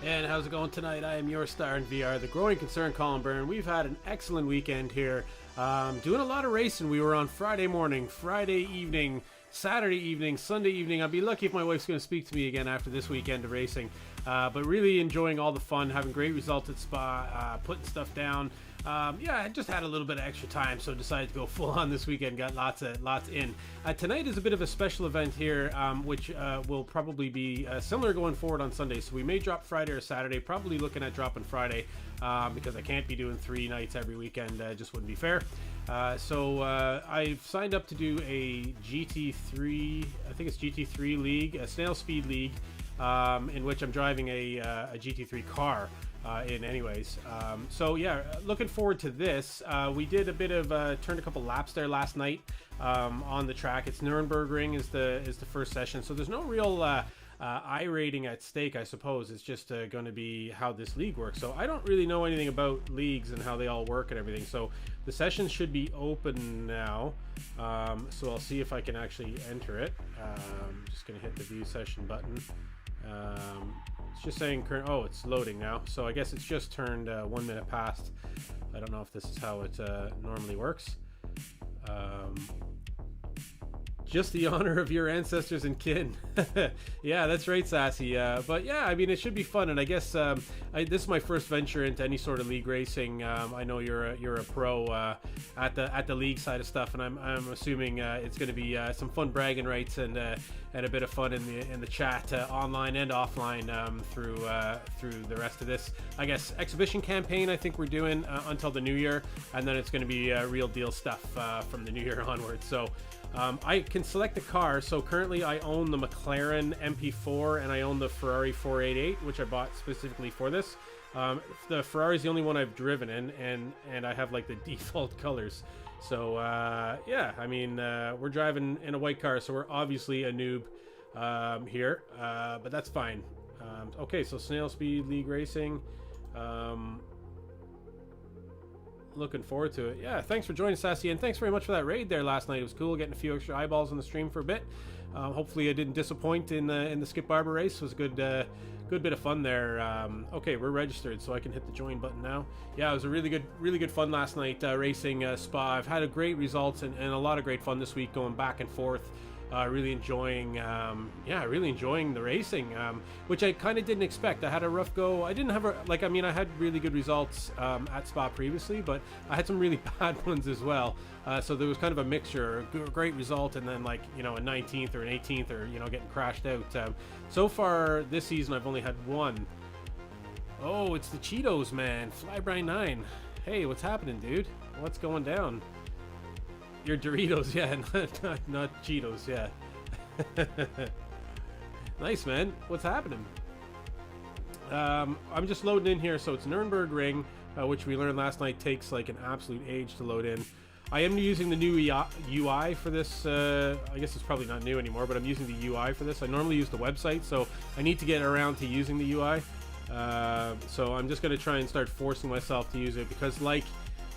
And how's it going tonight? I am your star in VR, the growing concern, Colin Byrne. We've had an excellent weekend here. Doing a lot of racing. We were on Friday morning, Friday evening, Saturday evening, Sunday evening. I'll be lucky if my wife's going to speak to me again after this weekend of racing. But really enjoying all the fun, having great results at Spa, putting stuff down. Yeah, I just had a little bit of extra time, so decided to go full on this weekend. Got lots in. Tonight is a bit of a special event here, which will probably be similar going forward on Sunday. So we may drop Friday or Saturday. Probably looking at dropping Friday because I can't be doing 3 nights every weekend. Just wouldn't be fair. So I've signed up to do a GT3. I think it's GT3 League, a Snail Speed League, in which I'm driving a GT3 car. Anyways, so yeah, looking forward to this. We did a bit of turned a couple laps there last night on the track. It's Nürburgring is the first session, so there's no real iRating at stake, I suppose. It's just going to be how this league works. So I don't really know anything about leagues and how they all work and everything. So the session should be open now. So I'll see if I can actually enter it. Just gonna hit the view session button. It's just saying current. Oh, it's loading now. So I guess it's just turned 1 minute past. I don't know if this is how it normally works. Just the honor of your ancestors and kin. Yeah, that's right, Sassy. But yeah, I mean, it should be fun. And I guess this is my first venture into any sort of league racing. I know you're a pro at the league side of stuff, and I'm assuming it's going to be some fun bragging rights and a bit of fun in the chat, online and offline, through the rest of this, I guess, exhibition campaign. I think we're doing until the new year, and then it's going to be real deal stuff from the new year onwards. So. I can select the car. So currently I own the McLaren MP4 and I own the Ferrari 488, which I bought specifically for this. The Ferrari is the only one I've driven in, and I have like the default colors. So yeah, I mean, we're driving in a white car, so we're obviously a noob here, but that's fine. Okay, so Snail Speed League Racing. Looking forward to it. Yeah, thanks for joining, Sassy, and thanks very much for that raid there last night. It was cool getting a few extra eyeballs on the stream for a bit. Hopefully I didn't disappoint in the Skip Barber race. It was a good bit of fun there. Okay, we're registered, so I can hit the join button now. Yeah, it was a really good fun last night racing Spa. I've had a great results and a lot of great fun this week going back and forth. Really enjoying the racing, which I kind of didn't expect. I had a rough go. I didn't have I had really good results at Spa previously, but I had some really bad ones as well. So there was kind of a mixture, a great result, and then a 19th or an 18th, or getting crashed out. So far this season, I've only had one. Oh, it's the Cheetos, man. Flyby 9. Hey, what's happening, dude? What's going down? Your Doritos, yeah, not Cheetos, yeah. Nice, man. What's happening? I'm just loading in here, so it's Nürburgring, which we learned last night takes like an absolute age to load in. I am using the new UI for this. I guess it's probably not new anymore, but I'm using the UI for this. I normally use the website, so I need to get around to using the UI. So I'm just going to try and start forcing myself to use it, because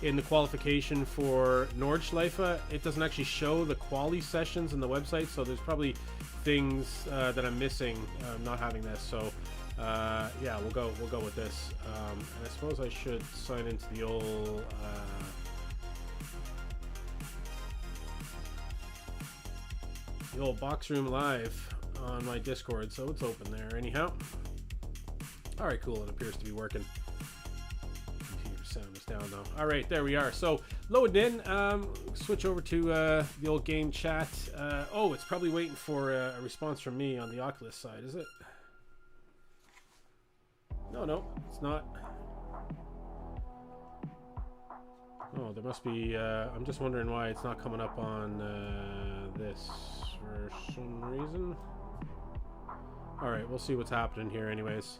in the qualification for Nordschleife, it doesn't actually show the quali sessions in the website, so there's probably things that I'm missing not having this. So yeah, we'll go with this. And I suppose I should sign into the old box room live on my Discord, so it's open there anyhow. All right, cool. It appears to be working. Sound is down though. All right, there we are. So loading in. Switch over to the old game chat. Oh, it's probably waiting for a response from me on the Oculus side, is it? No, it's not. Oh, there must be. I'm just wondering why it's not coming up on this for some reason. All right, we'll see what's happening here, anyways.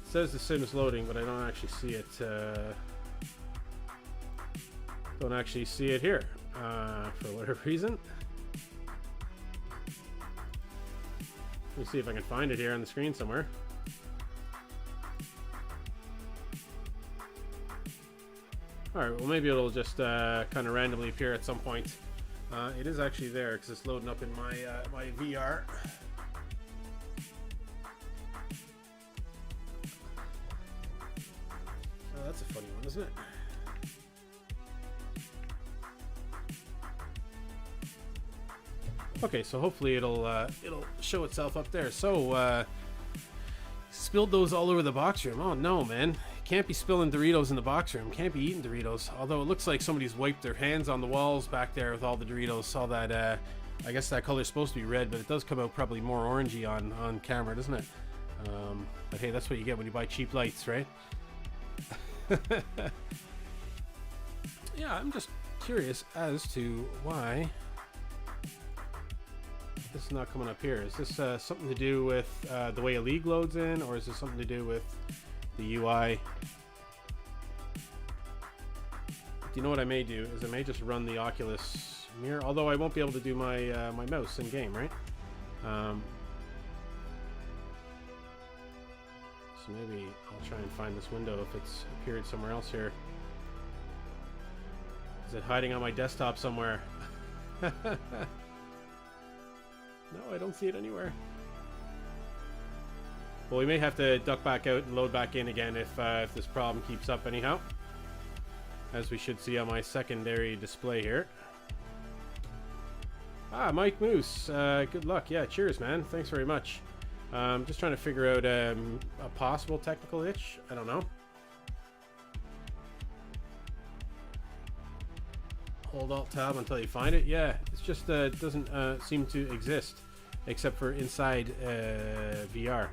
It says the sim is loading, but I don't actually see it. Don't actually see it here for whatever reason. Let me see if I can find it here on the screen somewhere. Alright, well maybe it'll just kind of randomly appear at some point. It is actually there because it's loading up in my my VR. Oh, that's a funny one, isn't it? Okay, so hopefully it'll show itself up there. So spilled those all over the box room. Oh no, man! Can't be spilling Doritos in the box room. Can't be eating Doritos. Although it looks like somebody's wiped their hands on the walls back there with all the Doritos. Saw that. I guess that color's supposed to be red, but it does come out probably more orangey on camera, doesn't it? But hey, that's what you get when you buy cheap lights, right? Yeah, I'm just curious as to why this is not coming up here. Is this something to do with the way a league loads in, or is this something to do with the UI? Do you know what I may do? Is I may just run the Oculus mirror, although I won't be able to do my my mouse in game, right? So maybe I'll try and find this window if it's appeared somewhere else here. Is it hiding on my desktop somewhere? No, I don't see it anywhere. Well, we may have to duck back out and load back in again if this problem keeps up anyhow. As we should see on my secondary display here. Ah, Mike Moose. Good luck. Yeah, cheers, man. Thanks very much. Just trying to figure out a possible technical itch. I don't know. Hold Alt Tab until you find it. Yeah, it's just doesn't seem to exist except for inside VR.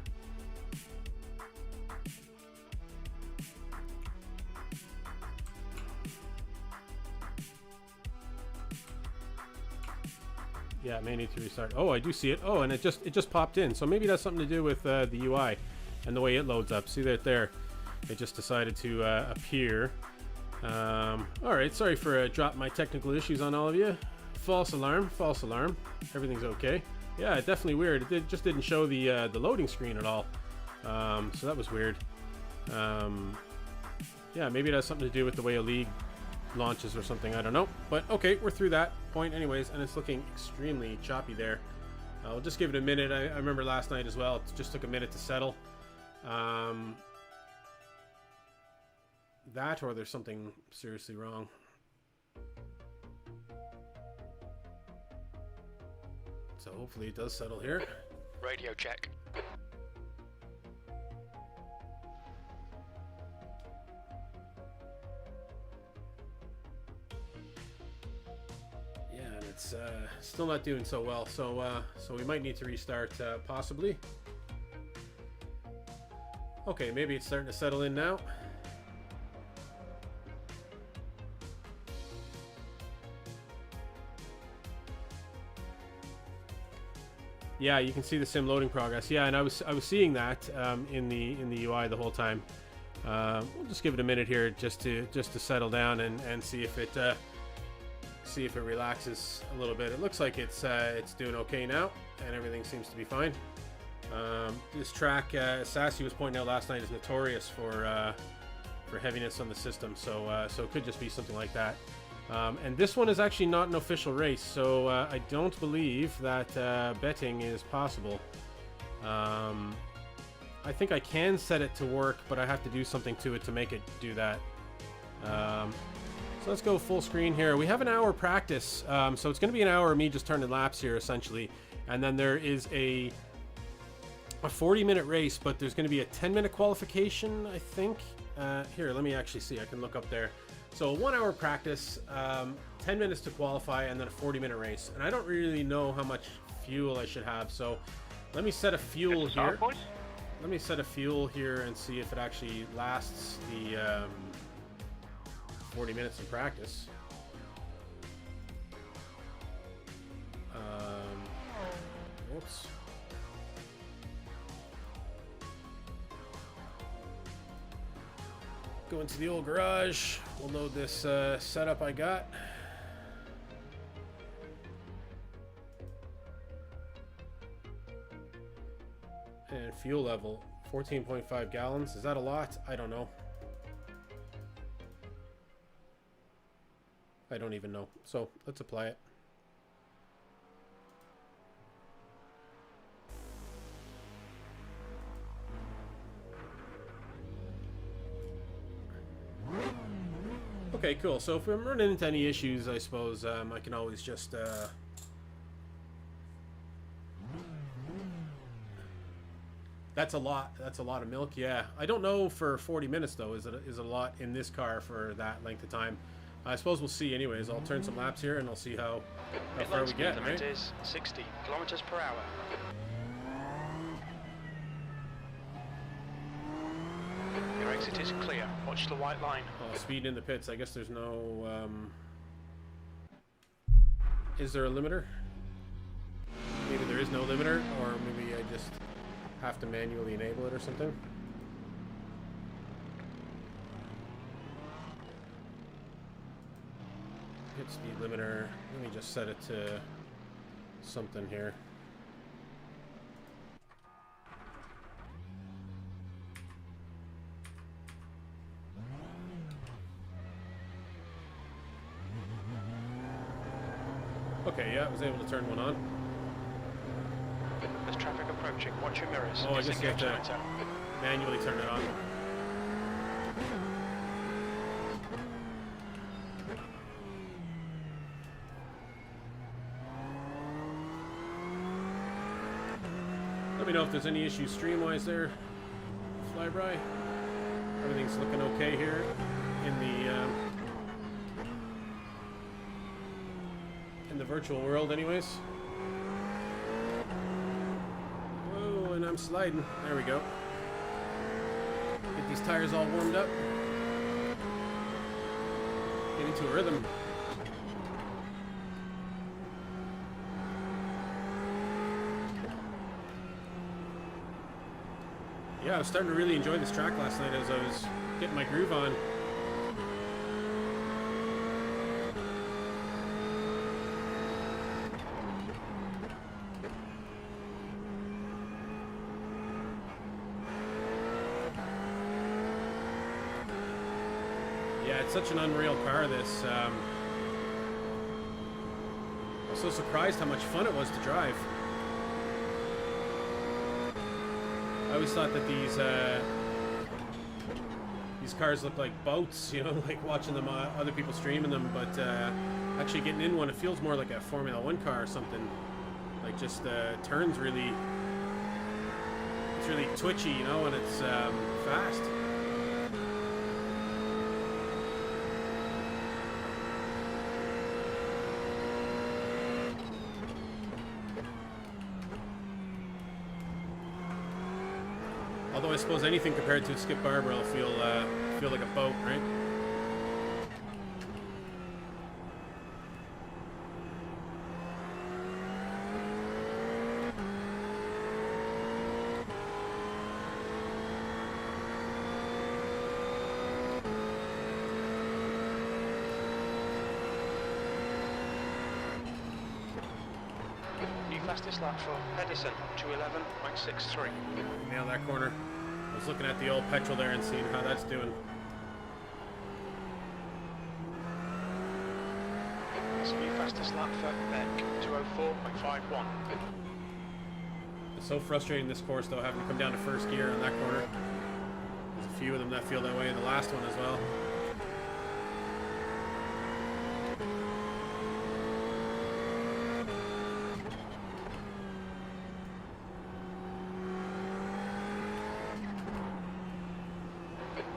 Yeah, it may need to restart. Oh, I do see it. Oh, and it just popped in. So maybe that's something to do with the UI and the way it loads up. See that there? It just decided to appear. All right, sorry for dropping my technical issues on all of you. False alarm, false alarm. Everything's okay. Yeah, definitely weird. It just didn't show the loading screen at all. So that was weird. Yeah, maybe it has something to do with the way a league launches or something. I don't know. But okay, we're through that point anyways, and it's looking extremely choppy there. I'll just give it a minute. I remember last night as well. It just took a minute to settle. That or there's something seriously wrong. So hopefully it does settle here. Radio check. Yeah, and it's still not doing so well. So so we might need to restart possibly. Okay, maybe it's starting to settle in now. Yeah, you can see the sim loading progress. Yeah, and I was seeing that in the UI the whole time. We'll just give it a minute here just to settle down and see if it relaxes a little bit. It looks like it's doing okay now, and everything seems to be fine. This track, Sassy was pointing out last night, is notorious for heaviness on the system, so so it could just be something like that. And this one is actually not an official race, so I don't believe that betting is possible. I think I can set it to work, but I have to do something to it to make it do that. So let's go full screen here. We have an hour practice, so it's going to be an hour of me just turning laps here, essentially. And then there is a 40-minute race, but there's going to be a 10-minute qualification, I think. Here, let me actually see. I can look up there. So a 1 hour practice, 10 minutes to qualify, and then a 40-minute race. And I don't really know how much fuel I should have, so let me set a fuel here. Let me set a fuel here and see if it actually lasts the 40 minutes in practice. Whoops. Go into the old garage. We'll load this setup I got. And fuel level, 14.5 gallons. Is that a lot? I don't know. I don't even know. So let's apply it. cool. So if I'm running into any issues, I suppose I can always just... That's a lot. That's a lot of milk. Yeah. I don't know for 40 minutes though. Is it a lot in this car for that length of time? I suppose we'll see. Anyways, I'll turn some laps here and I'll see how far we get. Right? It is 60 kilometers per hour. Your exit is clear. Watch the white line. Oh, speed in the pits. I guess there's no. Is there a limiter? Maybe there is no limiter, or maybe I just have to manually enable it or something. Hit speed limiter. Let me just set it to something here. Okay, yeah, I was able to turn one on. There's traffic approaching. Watch your mirrors. Oh, I guess you have to manually turn it on. Let me know if there's any issues stream-wise there, Flyby. Everything's looking okay here in the virtual world, anyways. Whoa, and I'm sliding. There we go. Get these tires all warmed up. Get into a rhythm. Yeah, I was starting to really enjoy this track last night as I was getting my groove on. Yeah, it's such an unreal car, this. I was so surprised how much fun it was to drive. I always thought that these cars look like boats, you know, like watching them, other people streaming them, but actually getting in one, it feels more like a Formula 1 car or something. Like just turns really, it's really twitchy, you know, and it's fast. Although I suppose anything compared to a Skip Barber will feel like a boat, right? New fastest lap for Pedersen, 2:11.63. Nail that corner. I was looking at the old petrol there and seeing how that's doing. It's new fastest lap for Beck, 2:04.51. It's so frustrating this course though, having to come down to first gear on that corner. There's a few of them that feel that way in the last one as well.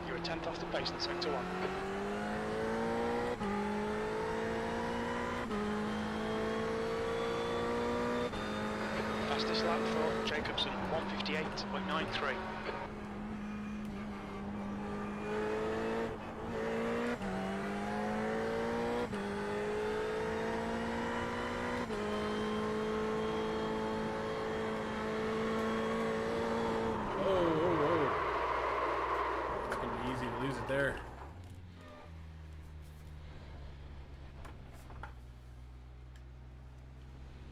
You're a tenth off the pace in sector 1. Fastest lap for Jacobsen, 1:58.93. There.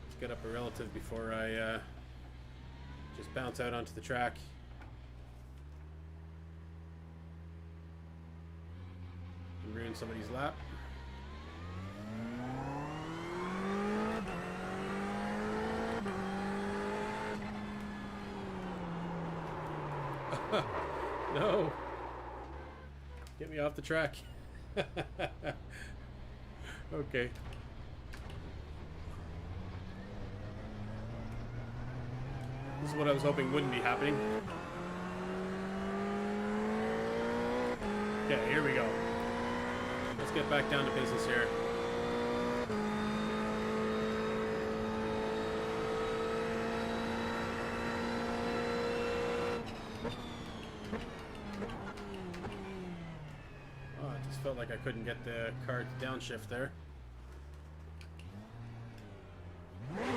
Let's get up a relative before I just bounce out onto the track. And ruin somebody's lap. No. Get me off the track. Okay. This is what I was hoping wouldn't be happening. Okay, here we go. Let's get back down to business here. Oh, I just felt like I couldn't get the car to downshift there. We'll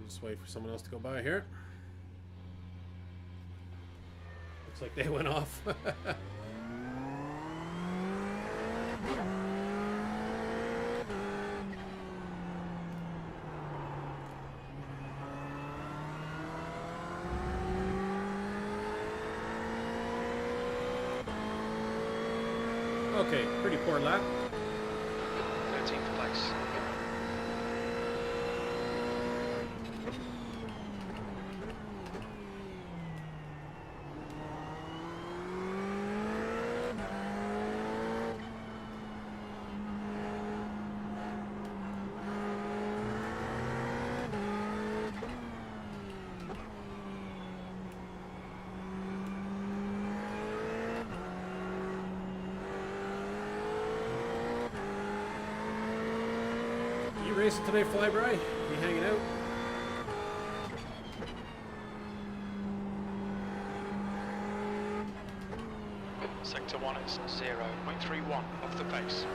just wait for someone else to go by here. Looks like they went off. Okay, pretty poor lap. 13th place. You racing today, Flyby? You hanging out? Sector 1 is 0.31 off the pace.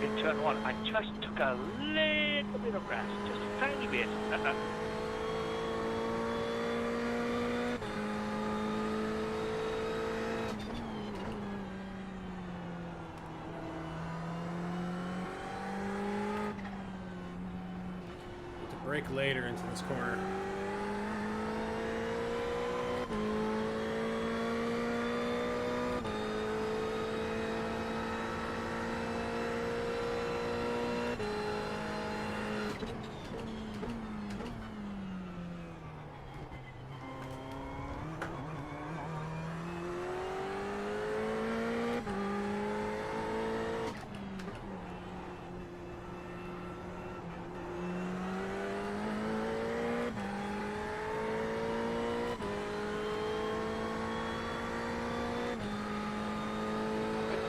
In turn 1, I just took a little bit of grass, just a tiny bit. To brake later into this corner.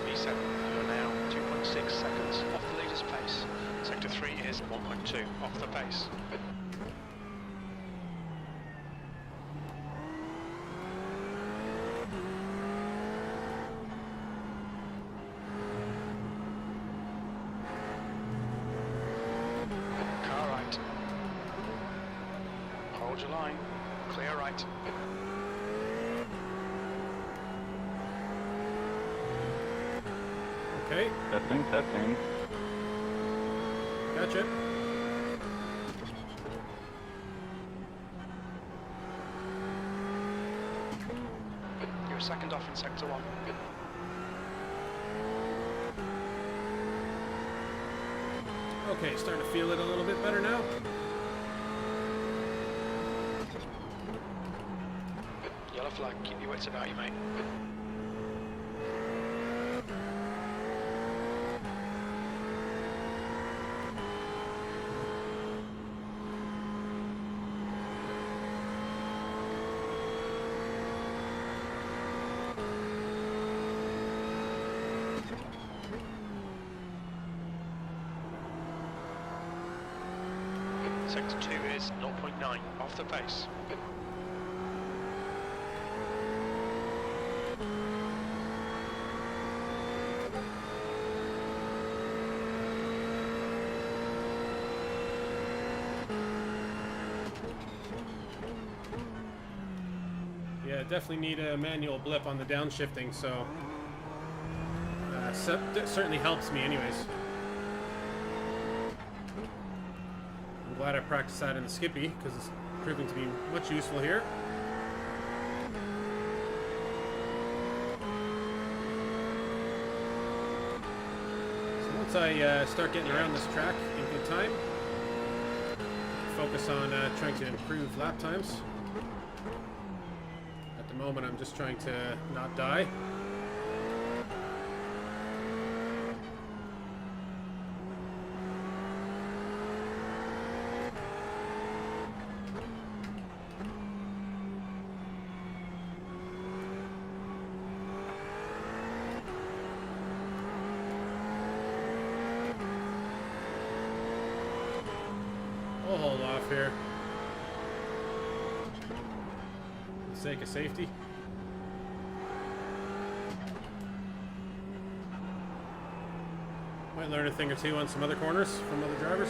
B7, you're now 2.6 seconds off the leader's pace. Sector 3 is 1.2 off the pace. Car right. Hold your line. Clear right. Okay, Testing. gotcha. You're second off in sector 1. Okay, starting to feel it a little bit better now. Yellow flag, keep your wits about you, mate. Sector 2 is 0.9 off the pace. Yeah, definitely need a manual blip on the downshifting, so that certainly helps me anyways. I'm glad I practiced that in the Skippy, because it's proving to be much useful here. once I start getting around this track in good time, focus on trying to improve lap times. At the moment, I'm just trying to not die. We'll hold off here for the sake of safety. Might learn a thing or two on some other corners from other drivers.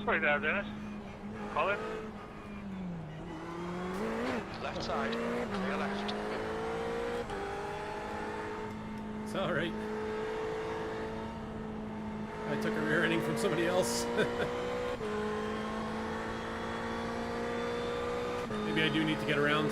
Sorry there, Dennis. Colin? Left side, clear left. It's alright. I took a rear ending from somebody else. Maybe I do need to get around.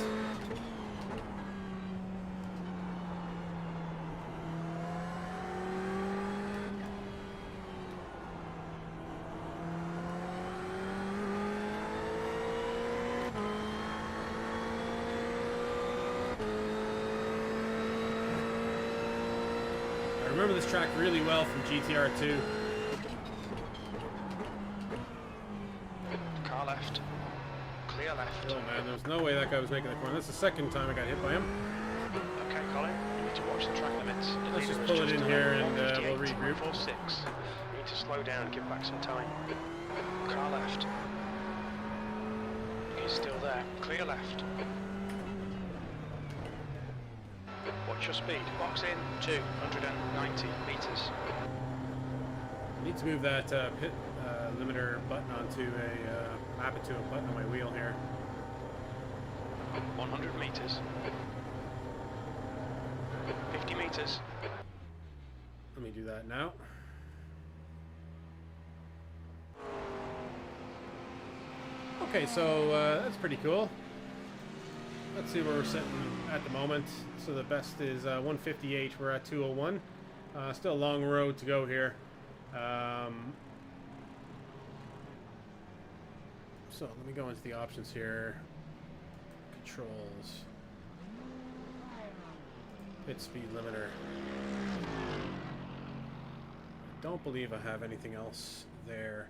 I remember this track really well from GTR2. Car left. Clear left. Oh man, there's no way that guy was making the corner. That's the second time I got hit by him. Okay, Colin, you need to watch the track limits. The Let's leader just is pull it in here and we'll 158, regroup. 146. You need to slow down and give back some time. Car left. He's still there. Clear left. Watch your speed. Box in 290 meters. I need to move that pit limiter button onto a map it to a button on my wheel here. 100 meters. 50 meters. Let me do that now. Okay, so that's pretty cool. Let's see where we're sitting at the moment. So the best is 158. We're at 201. Still a long road to go here. So let me go into the options here. Controls. Pit speed limiter. I don't believe I have anything else there.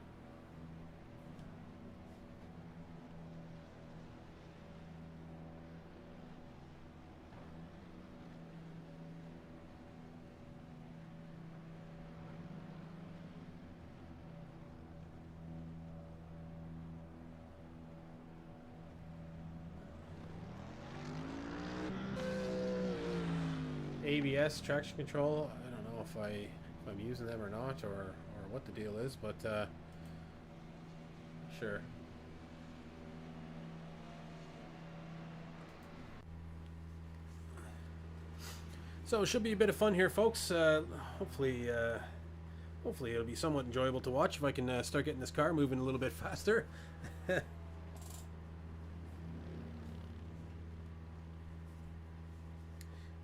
ABS, traction control. I don't know if I'm using them or not, or what the deal is, but sure. So it should be a bit of fun here, folks. Hopefully it'll be somewhat enjoyable to watch if I can start getting this car moving a little bit faster.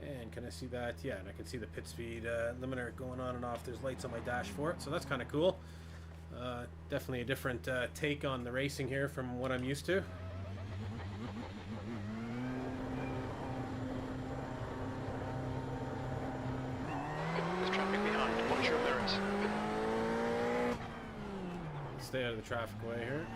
And can I see that? Yeah, and I can see the pit speed limiter going on and off. There's lights on my dash for it, so that's kind of cool. Definitely a different take on the racing here from what I'm used to. There's traffic behind. Watch your mirrors. Stay out of the traffic way here.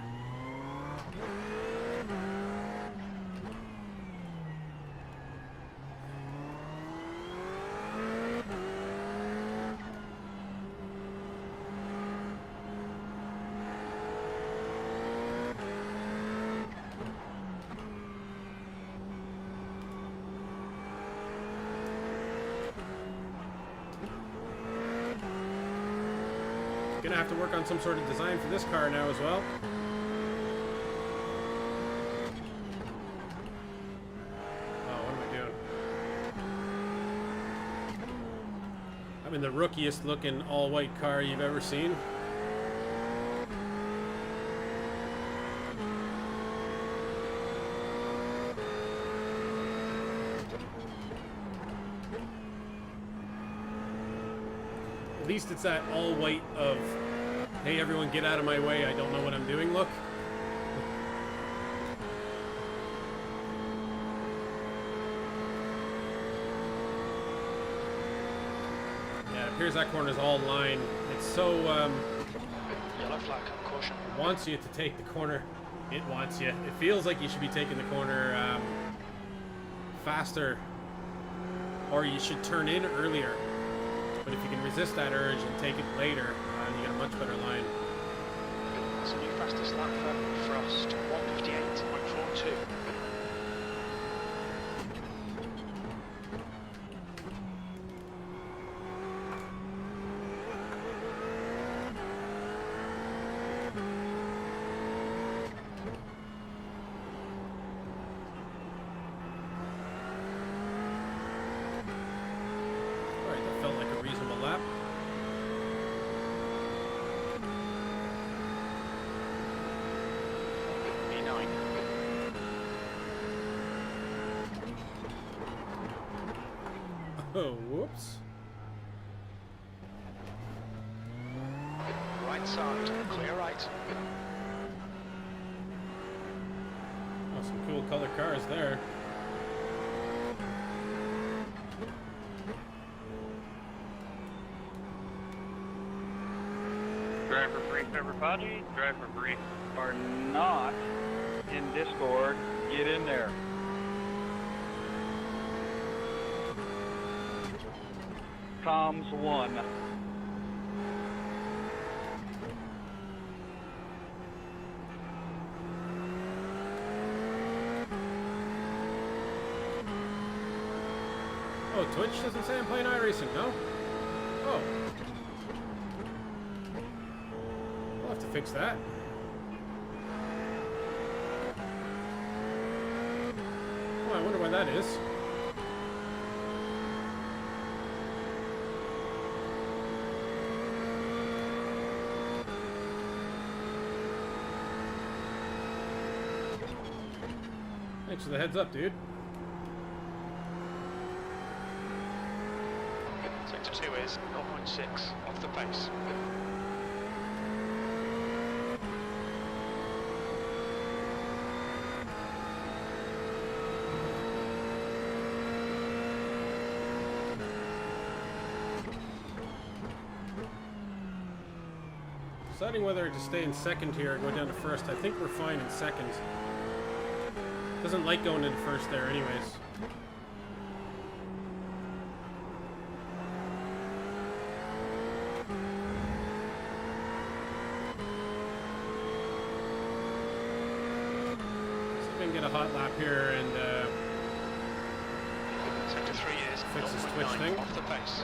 Gonna have to work on some sort of design for this car now as well. Oh, what am I doing? I'm in the rookiest looking all-white car you've ever seen. At least it's that all white of, hey, everyone get out of my way, I don't know what I'm doing look. Yeah, it appears that corner's all line. It's so, Yellow flag, caution. it wants you to take the corner. It wants you. It feels like you should be taking the corner faster, or you should turn in earlier. But if you can resist that urge and take it later, you get a much better line. So new fastest lap for Frost, 1:58.42. Alright, that felt like a reasonable lap. B9. Oh, whoops. Right side, clear right. Oh, some cool color cars there. Driver brief, everybody. Driver brief are not in Discord. Get in there. Comms 1. Oh, Twitch doesn't say I'm playing iRacing, no? Oh. We'll have to fix that. Oh, I wonder why that is. Thanks for the heads up, dude. Sector 2 is 0.6 off the pace. Deciding whether to stay in second here or go down to first. I think we're fine in second. Doesn't like going into first there anyways. See if we can get a hot lap here and Sector 3 is fix this Twitch 0.9 thing. off the pace.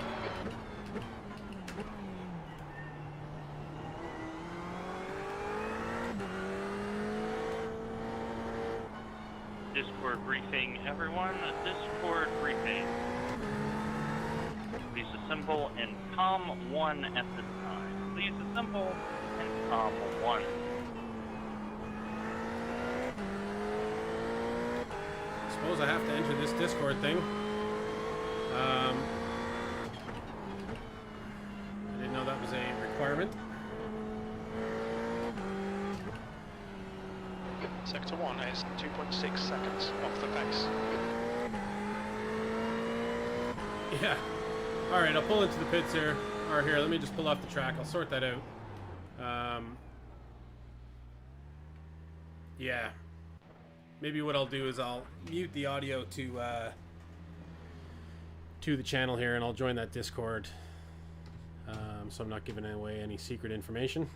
Discord briefing, everyone. Discord briefing. Please assemble and comm 1 at this time. Please assemble and comm 1. Suppose I have to enter this Discord thing. I didn't know that was a requirement. Sector 1 is 2.6 seconds off the pace. Yeah. Alright, I'll pull into the pits here. Or here, let me just pull off the track. I'll sort that out. Yeah. Maybe what I'll do is I'll mute the audio to the channel here, and I'll join that Discord. So I'm not giving away any secret information.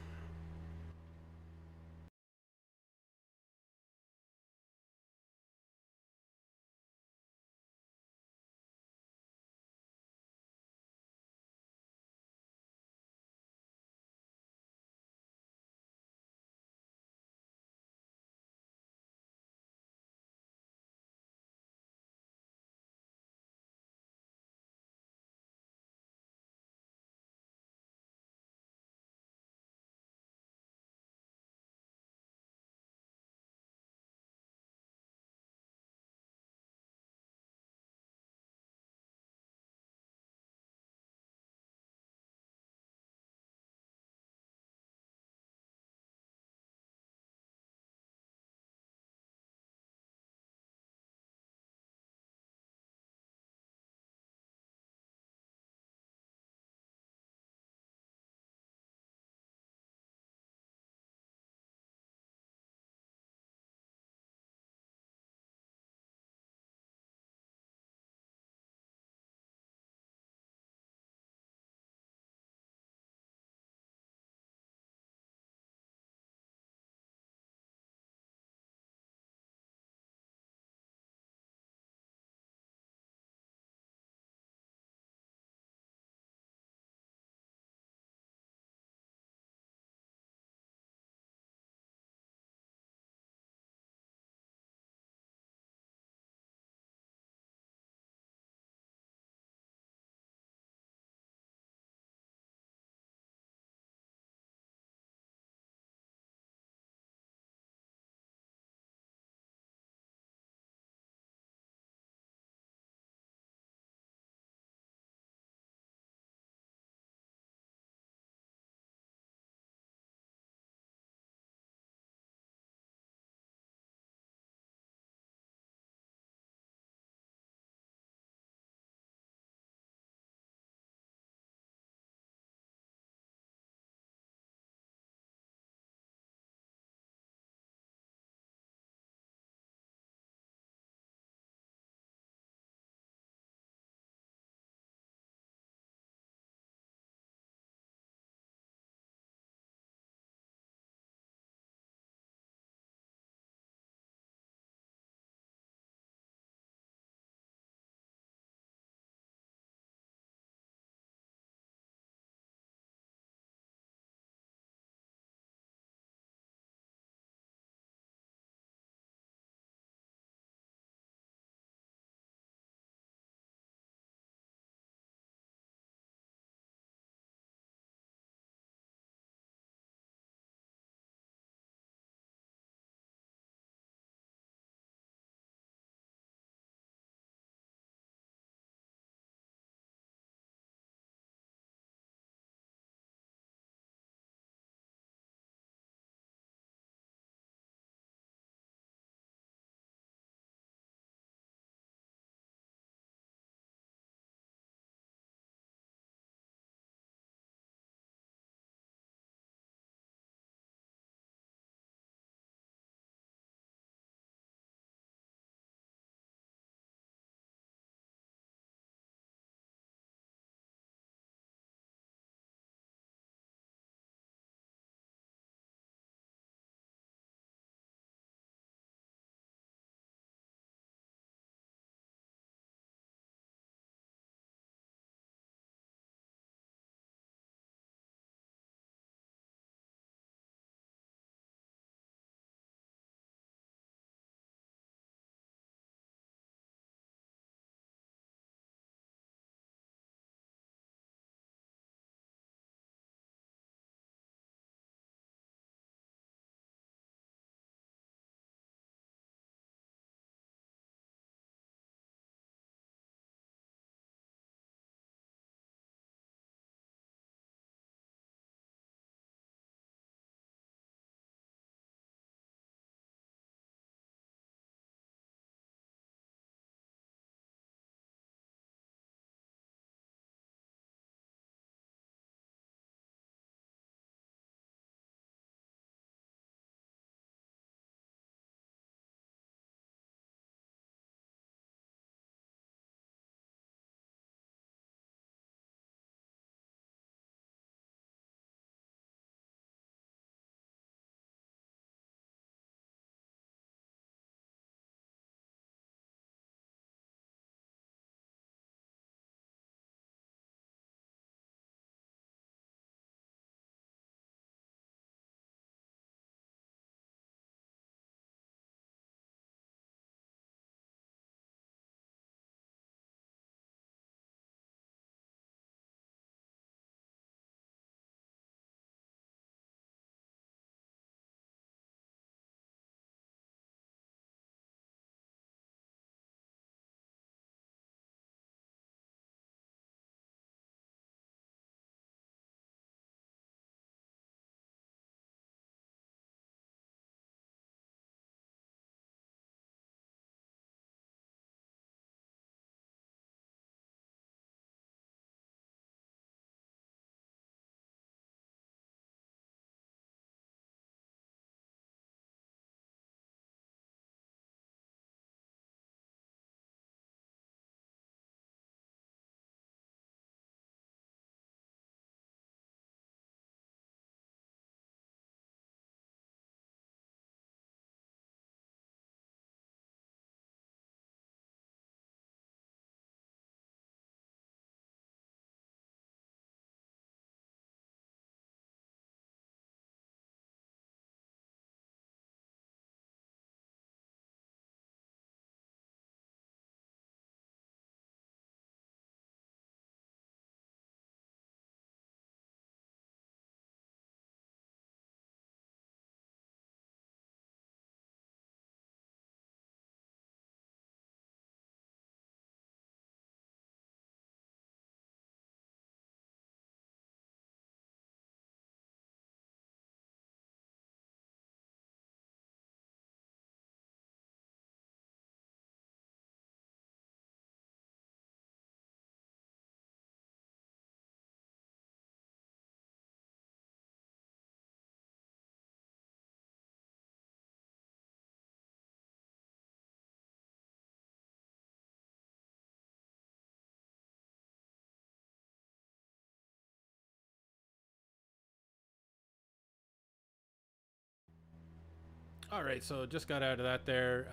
Alright, so just got out of that there.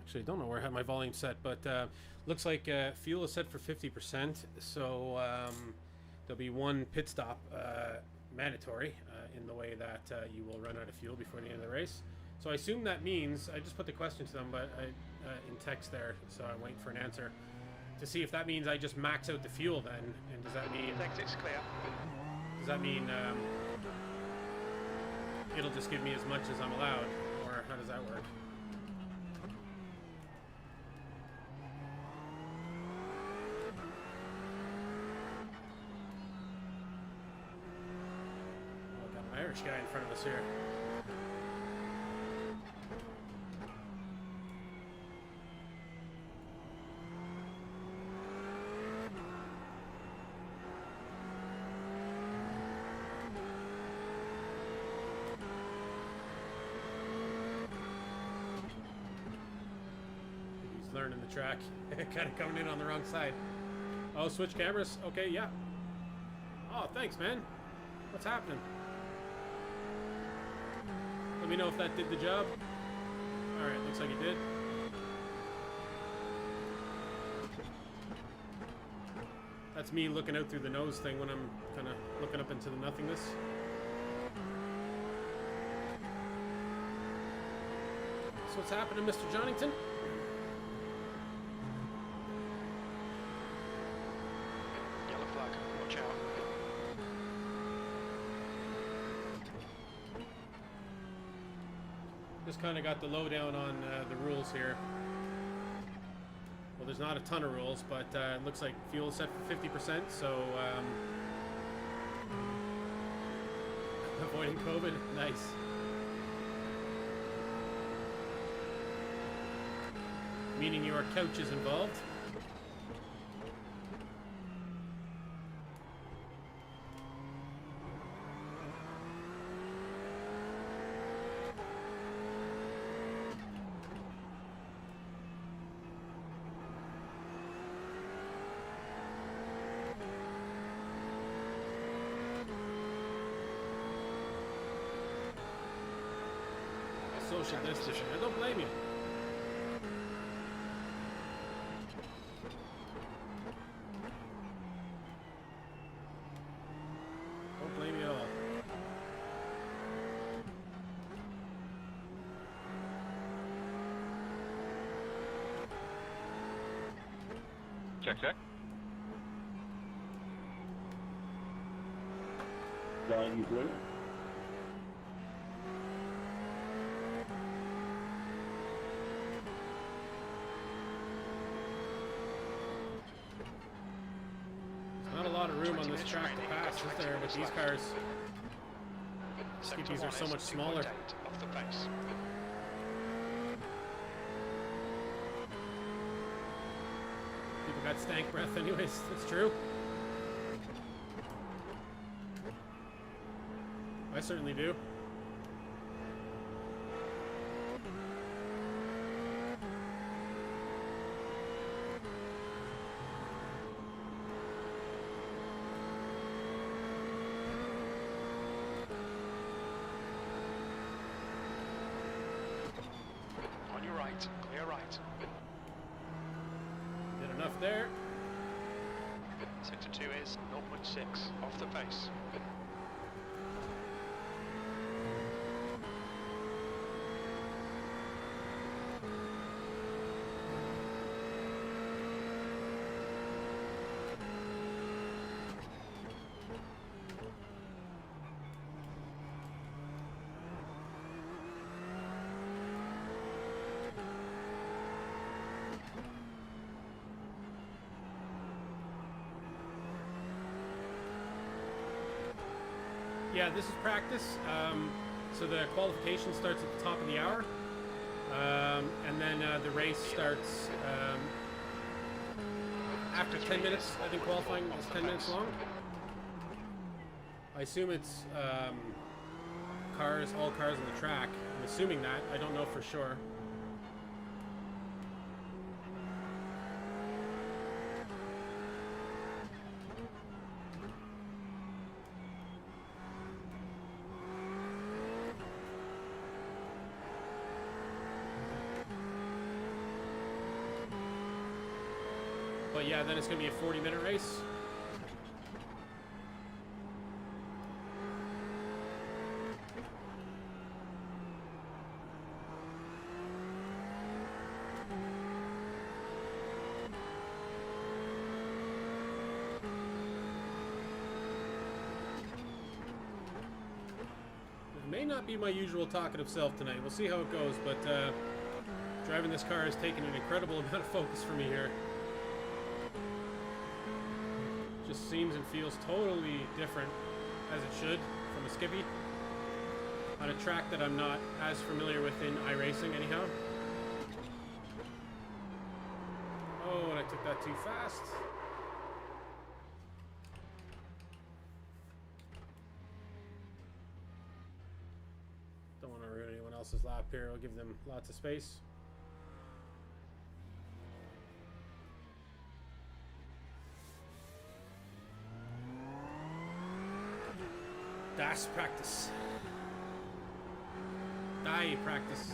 Actually, don't know where I have my volume set, but looks like fuel is set for 50%, so there'll be one pit stop mandatory in the way that you will run out of fuel before the end of the race. So I assume that means, I just put the question to them, but in text there, so I'm waiting for an answer to see if that means I just max out the fuel then, and does that mean... Exit's clear. Does that mean it'll just give me as much as I'm allowed, or how does that work? Oh, got an Irish guy in front of us here. Learning the track. Kind of coming in on the wrong side. Oh, switch cameras. Okay, yeah. Oh, thanks, man. What's happening? Let me know if that did the job. Alright, looks like it did. That's me looking out through the nose thing when I'm kind of looking up into the nothingness. So what's happening, Mr. Johnington? Watch out. Just kind of got the lowdown on the rules here. Well, there's not a ton of rules, but it looks like fuel is set for 50%, so avoiding COVID, nice. Meaning your couch is involved. Social distancing. I don't blame you. Don't blame you at all. Check. Flying you through. Not a lot of room on this track to pass, is there, with these cars? These are so much smaller. Off the pace. People got stank breath anyways, that's true. I certainly do. On your right, clear right. Did enough there. Sector 2 is 0.6 off the pace. Yeah, this is practice. So the qualification starts at the top of the hour. And then the race starts after 10 minutes. I think qualifying is 10 minutes long. I assume it's all cars on the track. I'm assuming that. I don't know for sure. yeah, then it's going to be a 40-minute race. May not be my usual talkative self tonight. We'll see how it goes, but driving this car has taken an incredible amount of focus for me here. Just seems and feels totally different, as it should, from a Skippy. On a track that I'm not as familiar with in iRacing, anyhow. Oh, and I took that too fast. Don't want to ruin anyone else's lap here. I'll give them lots of space. Das practice. Die practice.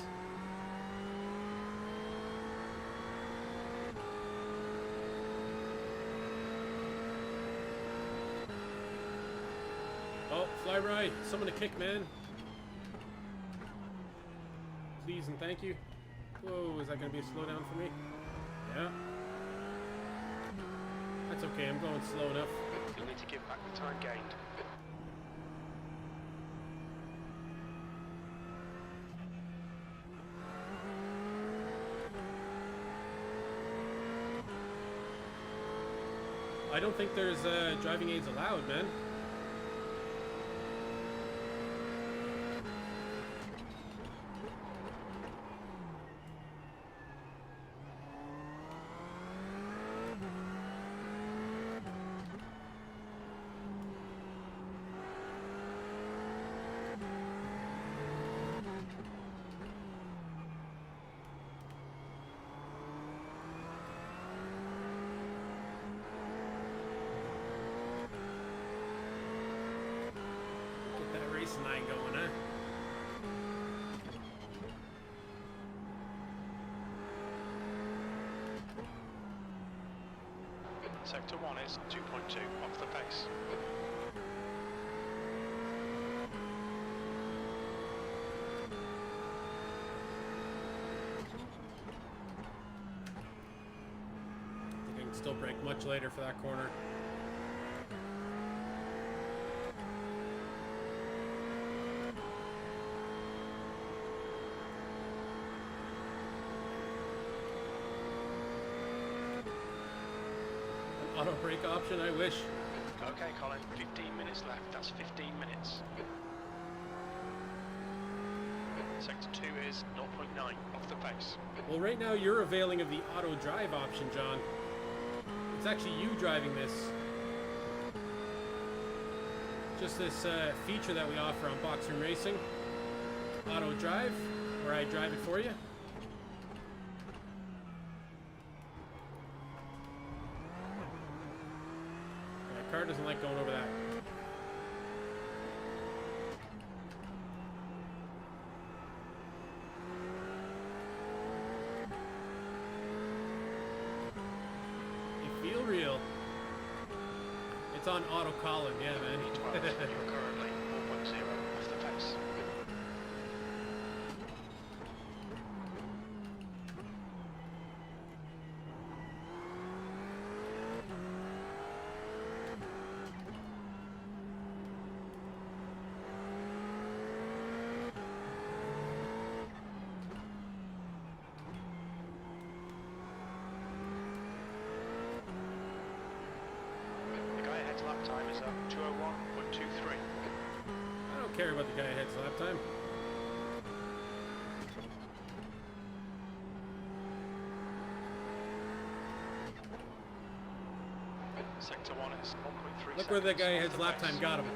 Oh, fly right. Someone to kick, man. Please and thank you. Whoa, is that going to be a slowdown for me? Yeah. That's okay, I'm going slow enough. You'll need to give back the time gained. I don't think there's driving aids allowed, man. Line going, huh? Sector 1 is 2.2 off the pace. I think I can still brake much later for that corner. Auto brake option, I wish. Okay, Colin, 15 minutes left. That's 15 minutes. Sector 2 is 0.9 off the pace. Well, right now you're availing of the auto drive option, John. It's actually you driving this. Just this feature that we offer on Boxroom Racing. Auto drive, where I drive it for you. Car doesn't like going over that. You feel real. It's on auto Colin, yeah, man. You're currently 4.0 off the pace. Lap time is up 2:01.23. I don't care about the guy ahead's lap time. Sector 1 is 1.3. Look where that guy ahead's lap time got him.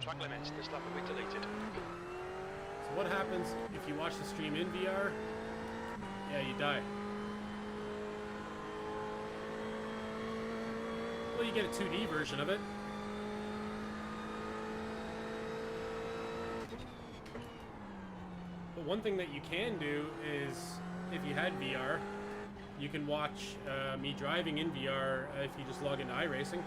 Track limits, this lap will be deleted. So what happens if you watch the stream in VR? Yeah, you die. Well, you get a 2D version of it. But one thing that you can do is, if you had VR, you can watch me driving in VR if you just log into iRacing.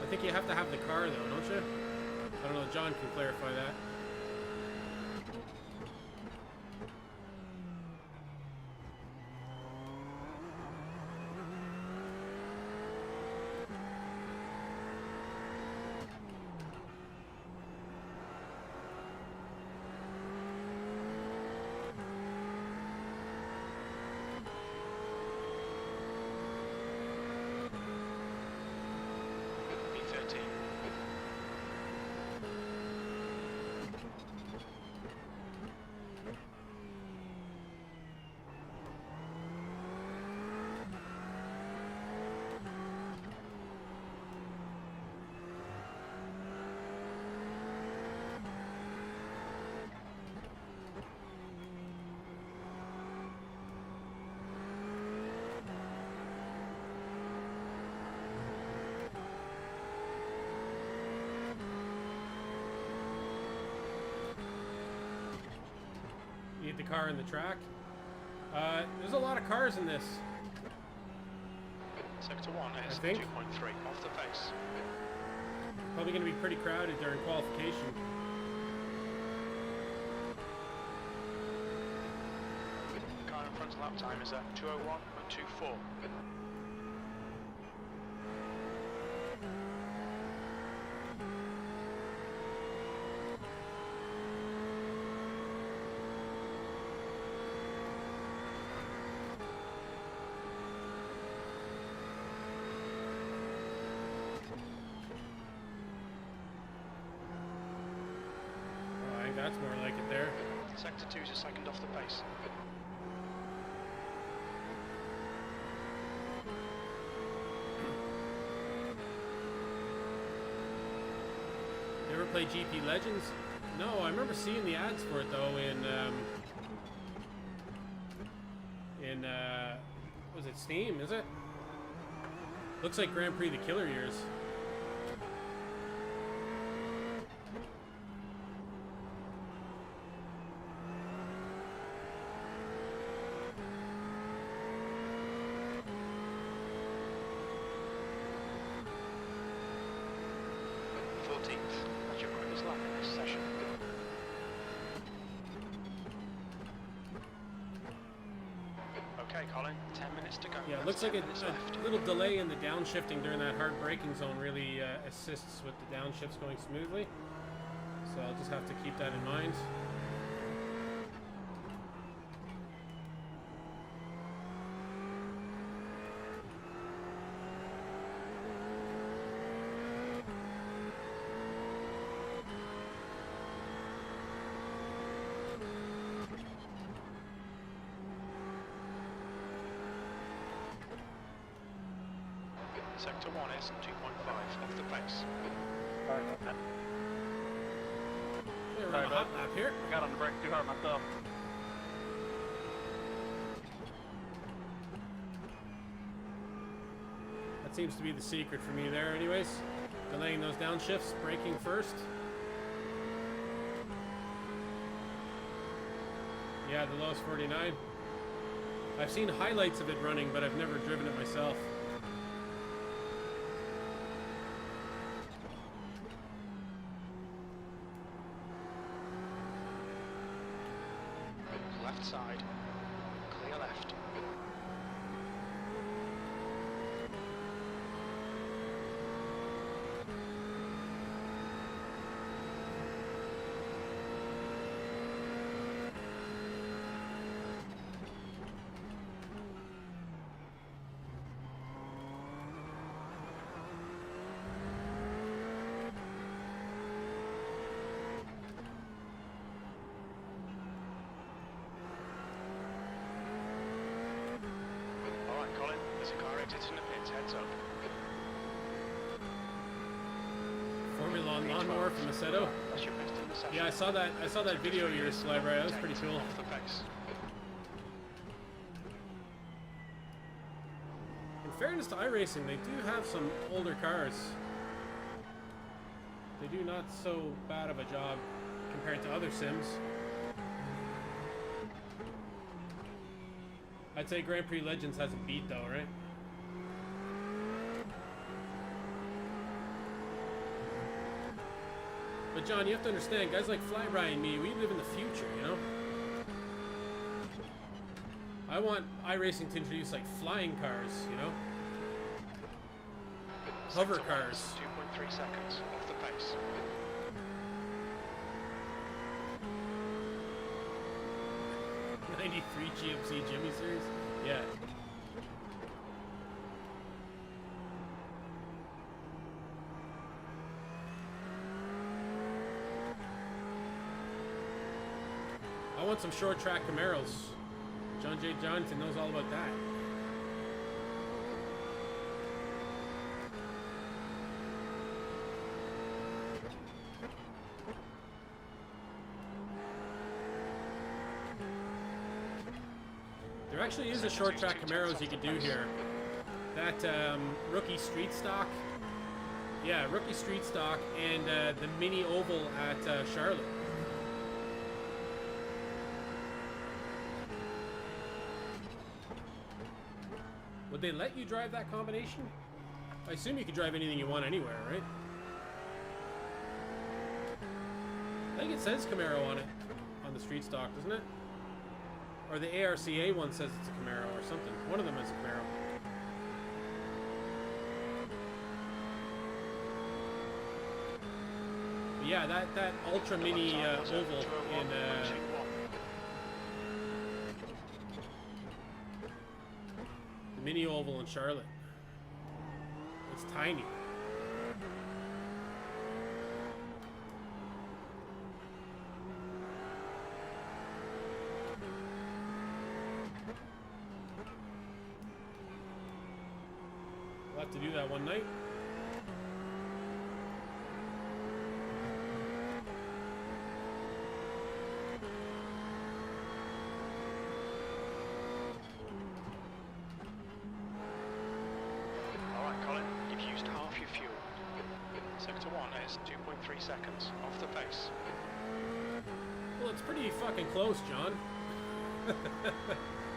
I think you have to have the car though, don't you? I don't know, John can clarify that. B13. You need the car in the track. There's a lot of cars in this. Sector 1 is think. 2.3 off the pace. Probably going to be pretty crowded during qualification. Car in front's lap time is at 2:01.24. Oh, I think that's more like it there. Sector 2 is a second off the pace. You ever play GP Legends? No, I remember seeing the ads for it though in was it Steam, is it? Looks like Grand Prix the Killer Years. That's your quickest lap in this session. Okay, Colin, 10 minutes to go. Yeah, it That's looks like 10 minutes left. a little delay in the downshifting during that hard braking zone really assists with the downshifts going smoothly. So I'll just have to keep that in mind. Sector 1 is 2.5 off the pace. Sorry about that. We're Sorry, on a hot bud. lap here. I got on the brake too hard myself. That seems to be the secret for me there anyways. Delaying those downshifts, braking first. Yeah, the lowest 49. I've seen highlights of it running, but I've never driven it myself. Left side. Clear left. Alright, Colin, there's a car exiting the pits, heads up. Formula One lawnmower from Macedo. That's your best in the session. Yeah, I saw that video of yours, Library. That was pretty cool. Off the pace. In fairness to iRacing, they do have some older cars. They do not so bad of a job compared to other sims. I'd say Grand Prix Legends has a beat though, right? But John, you have to understand, guys like Flyby and me, we live in the future, you know? I want iRacing to introduce like flying cars, you know? Hover cars. 2.3 seconds off the pace. '93 GMC Jimmy series? Yeah. I want some short track Camaros. John J. Johnson knows all about that. There actually is a short track Camaros you could do here. That rookie street stock. Yeah, rookie street stock and the mini oval at Charlotte. Would they let you drive that combination? I assume you could drive anything you want anywhere, right? I think it says Camaro on it, on the street stock, doesn't it? Or the ARCA one says it's a Camaro or something. One of them is a Camaro. But yeah, that ultra mini oval in the mini oval in Charlotte. It's tiny. We'll have to do that one night. Alright, Colin, you've used half your fuel. Sector 1 is 2.3 seconds off the pace. Well, it's pretty fucking close, John. I'm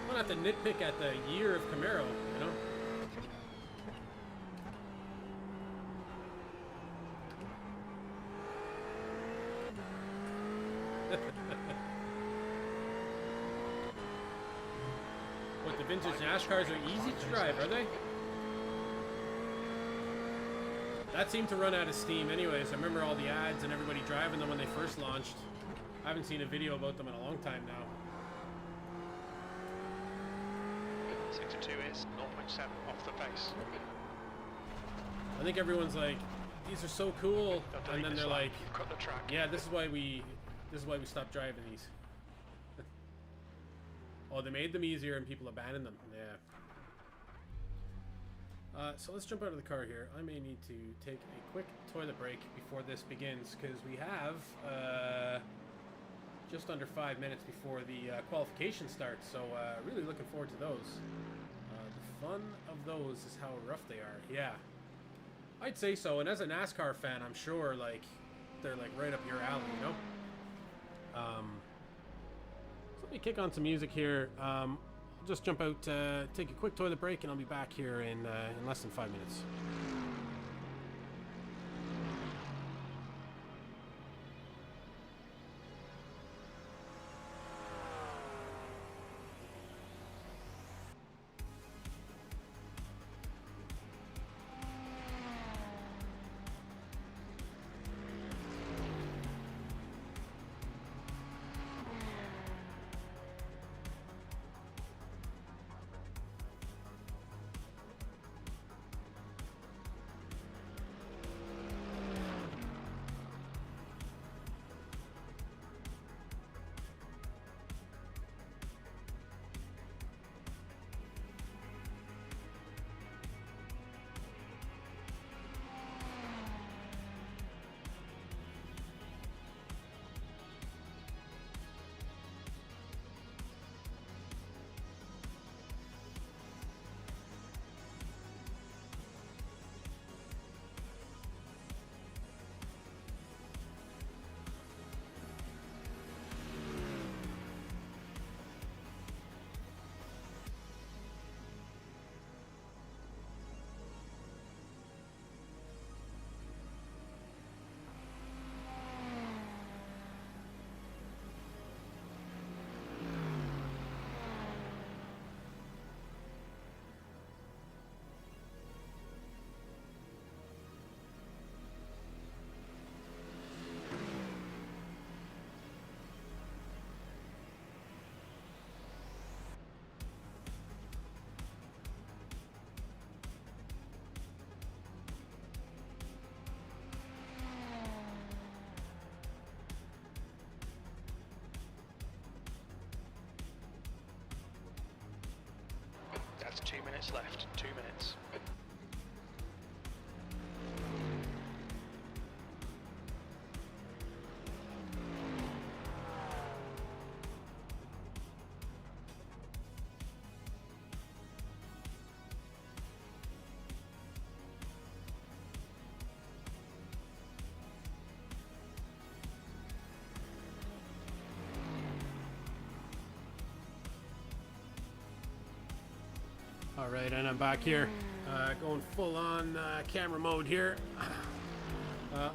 gonna have to nitpick at the year of Camaro, you know? What, the vintage Nash cars are easy to drive, are they? That seemed to run out of steam anyways. I remember all the ads and everybody driving them when they first launched. I haven't seen a video about them in a long time now. Sector 2 is 0.7 off the pace. I think everyone's like, these are so cool, and then they're like, You've cut the track. yeah, this is why we stopped driving these. Oh, they made them easier and people abandoned them. Yeah. So let's jump out of the car here. I may need to take a quick toilet break before this begins, because we have just under 5 minutes before the qualification starts. So really looking forward to those. The fun of those is how rough they are. Yeah, I'd say so. And as a NASCAR fan, I'm sure like they're like right up your alley, you know. So let me kick on some music here. I'll just jump out, take a quick toilet break, and I'll be back here in less than 5 minutes. minutes left, 2 minutes. All right, and I'm back here, going full on camera mode here.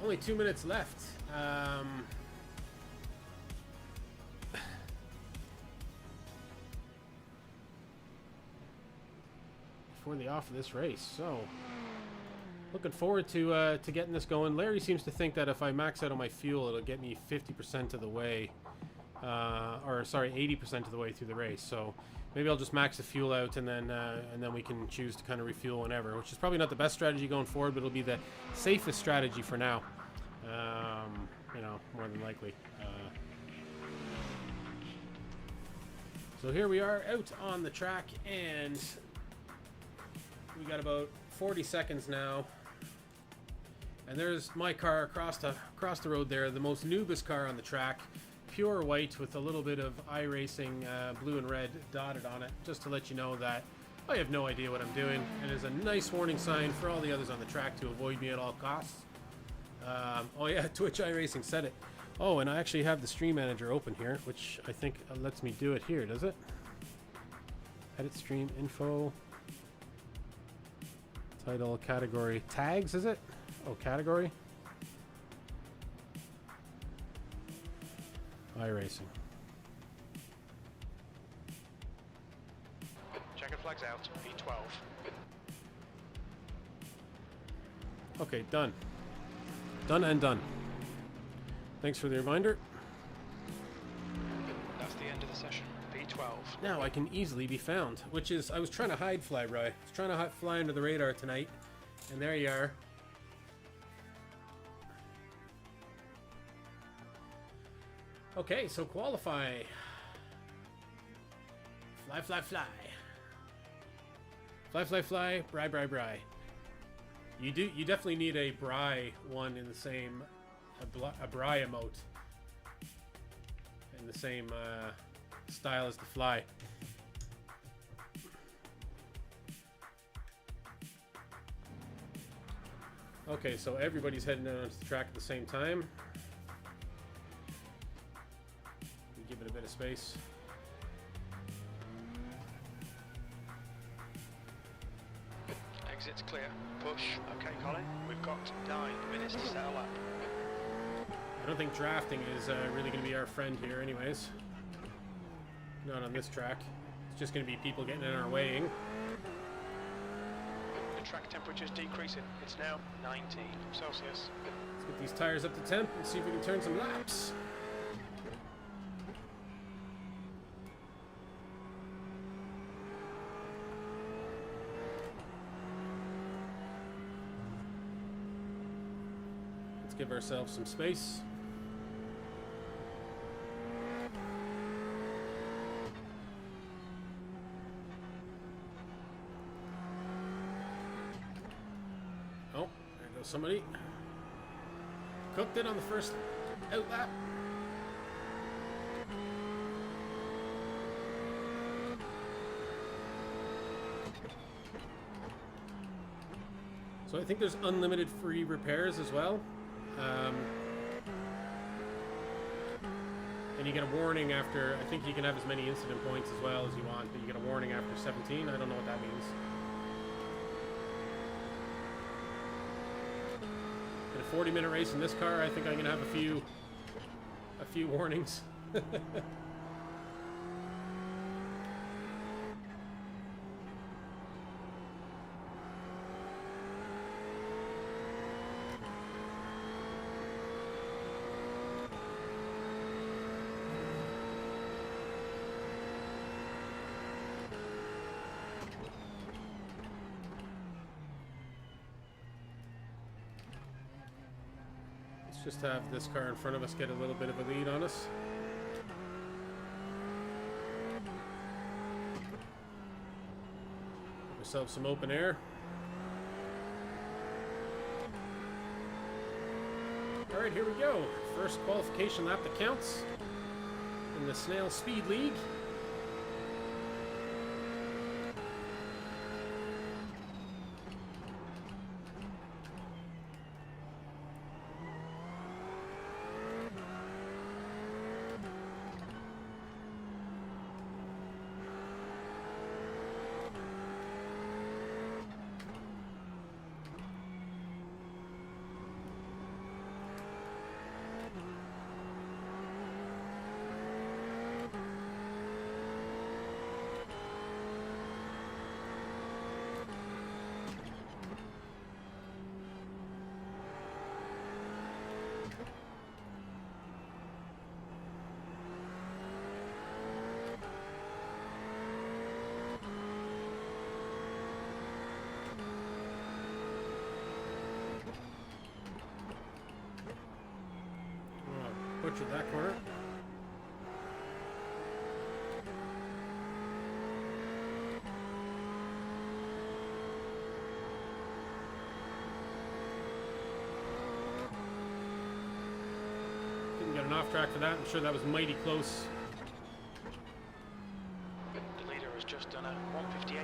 Only 2 minutes left. Before the off of this race, so looking forward to getting this going. Larry seems to think that if I max out on my fuel, it'll get me 50% of the way, or sorry, 80% of the way through the race. So maybe I'll just max the fuel out, and then we can choose to kind of refuel whenever, which is probably not the best strategy going forward, but it'll be the safest strategy for now. You know, more than likely. So here we are out on the track, and we got about 40 seconds now. And there's my car across the road there, the most noobest car on the track. Pure white with a little bit of iRacing blue and red dotted on it, just to let you know that I have no idea what I'm doing. It is a nice warning sign for all the others on the track to avoid me at all costs. Oh yeah, Twitch iRacing said it. Oh, and I actually have the stream manager open here, which I think lets me do it here, does it? Edit stream info. Title, category, tags, is it? Oh, category. iRacing. Checker flags out, P12. Okay, done. Done and done. Thanks for the reminder. That's the end of the session, P12. Now I can easily be found, which is, I was trying to hide Flyby. I was trying to fly under the radar tonight, and there you are. Okay, so qualify. Fly, fly, fly. Fly, fly, fly. Bry, bry, bry. You definitely need a Bry one in the same, a Bry emote in the same style as the fly. Okay, so everybody's heading down onto the track at the same time. Give it a bit of space. Exit's clear. Push. Okay, Colin. We've got 9 minutes to set a lap. I don't think drafting is really going to be our friend here anyways. Not on this track. It's just going to be people getting in our way. The track temperature's decreasing. It's now 19 Celsius. Let's get these tires up to temp and see if we can turn some laps. Give ourselves some space. Oh, there goes somebody. Cooked it on the first out lap. So I think there's unlimited free repairs as well. And you get a warning after, I think you can have as many incident points as well as you want, but you get a warning after 17. I don't know what that means. In a 40-minute race in this car, I think I'm gonna have a few warnings. Just have this car in front of us get a little bit of a lead on us. ourselves some open air. Alright, here we go. First qualification lap that counts in the Snail Speed League. Butchered that corner. Didn't get an off track for that. I'm sure that was mighty close. The leader has just done a 1:58.55.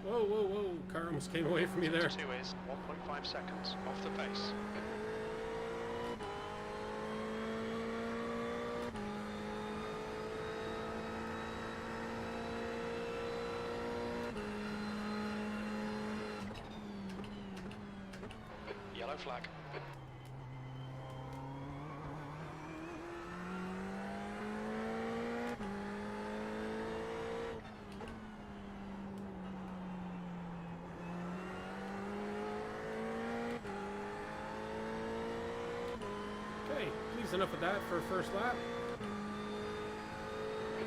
Whoa, whoa, whoa. Car almost came away from me there. 2 is 1.5 seconds off the pace. Yellow flag. Okay, please enough with that for a first lap.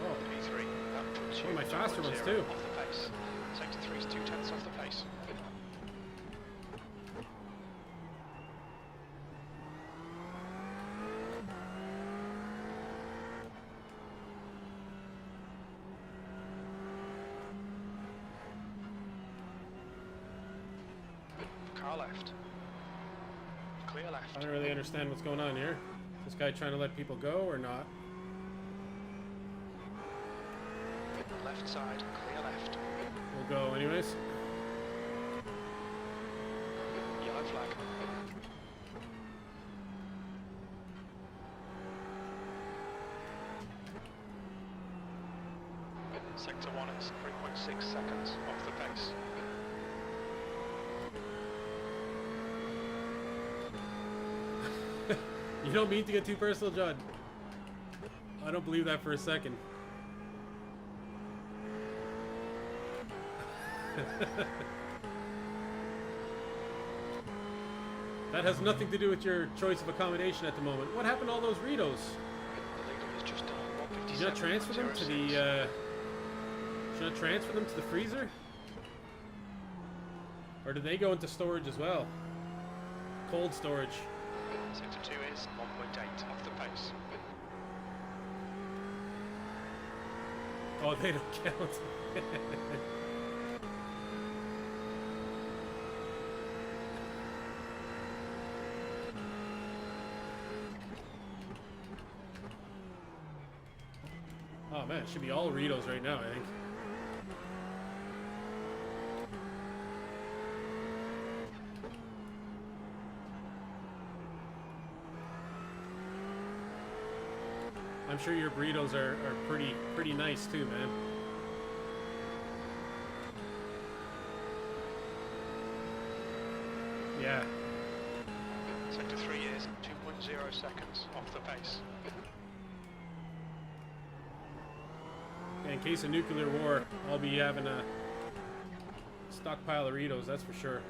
Oh, P3. That puts you one of my faster ones too. off the pace. Sector 3 is 2/10 off the pace. Car left. Clear left. I don't really understand what's going on here. This guy trying to let people go or not? Left side, clear left. We'll go anyways. Yellow flag. Sector 1 is 3.6 seconds off the pace. You don't mean to get too personal, John. I don't believe that for a second. That has nothing to do with your choice of accommodation at the moment. What happened to all those Ritos? The leader has just done 1:57.06. Did you not transfer them to the, should I transfer them to the freezer? Or did they go into storage as well? Cold storage. Sector 2 is 1.8 off the pace. Oh, they don't count. Oh man, it should be all Ritos right now, I think. I'm sure your burritos are pretty nice too, man. Yeah. Sector 3 is 2.0 seconds off the pace. In case of nuclear war, I'll be having a stockpile of Ritos, that's for sure.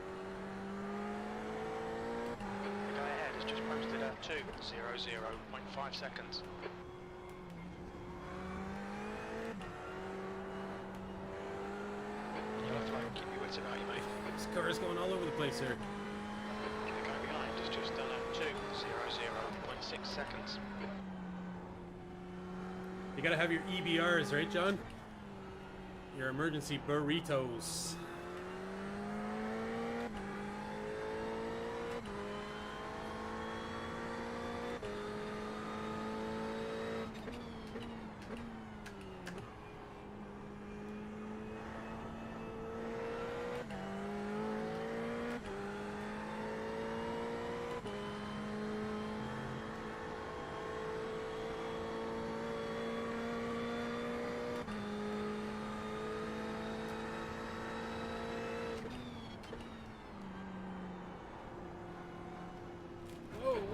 The guy ahead has just posted a 2:00.5 seconds. Yellow flag, keep your wits about you, mate. This car is going all over the place here. The guy behind has just done a 2:00.6 seconds. You gotta have your EBRs, right, John? your emergency burritos.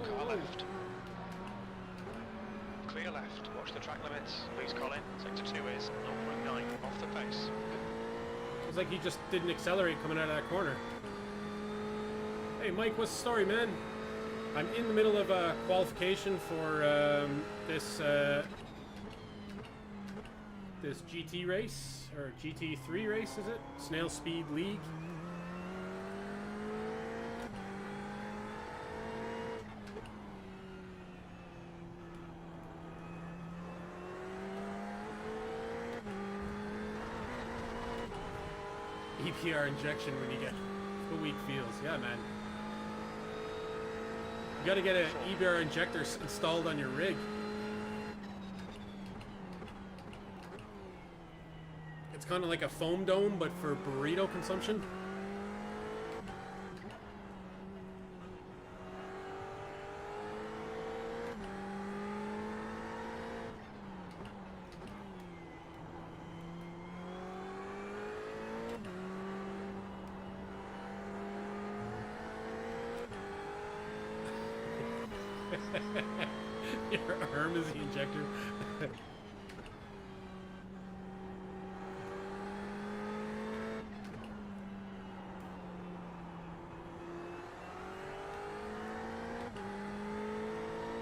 Car left. Clear left. Watch the track limits. Please, Colin. Sector 2 is 0.9 off the pace. It's like he just didn't accelerate coming out of that corner. Hey Mike, what's the story, man? I'm in the middle of a qualification for this GT race, or GT3 race, is it? Snail Speed League. EPR injection when you get the weak feels. Yeah, man. You gotta get an EPR injector installed on your rig. It's kind of like a foam dome, but for burrito consumption. Your arm is the injector.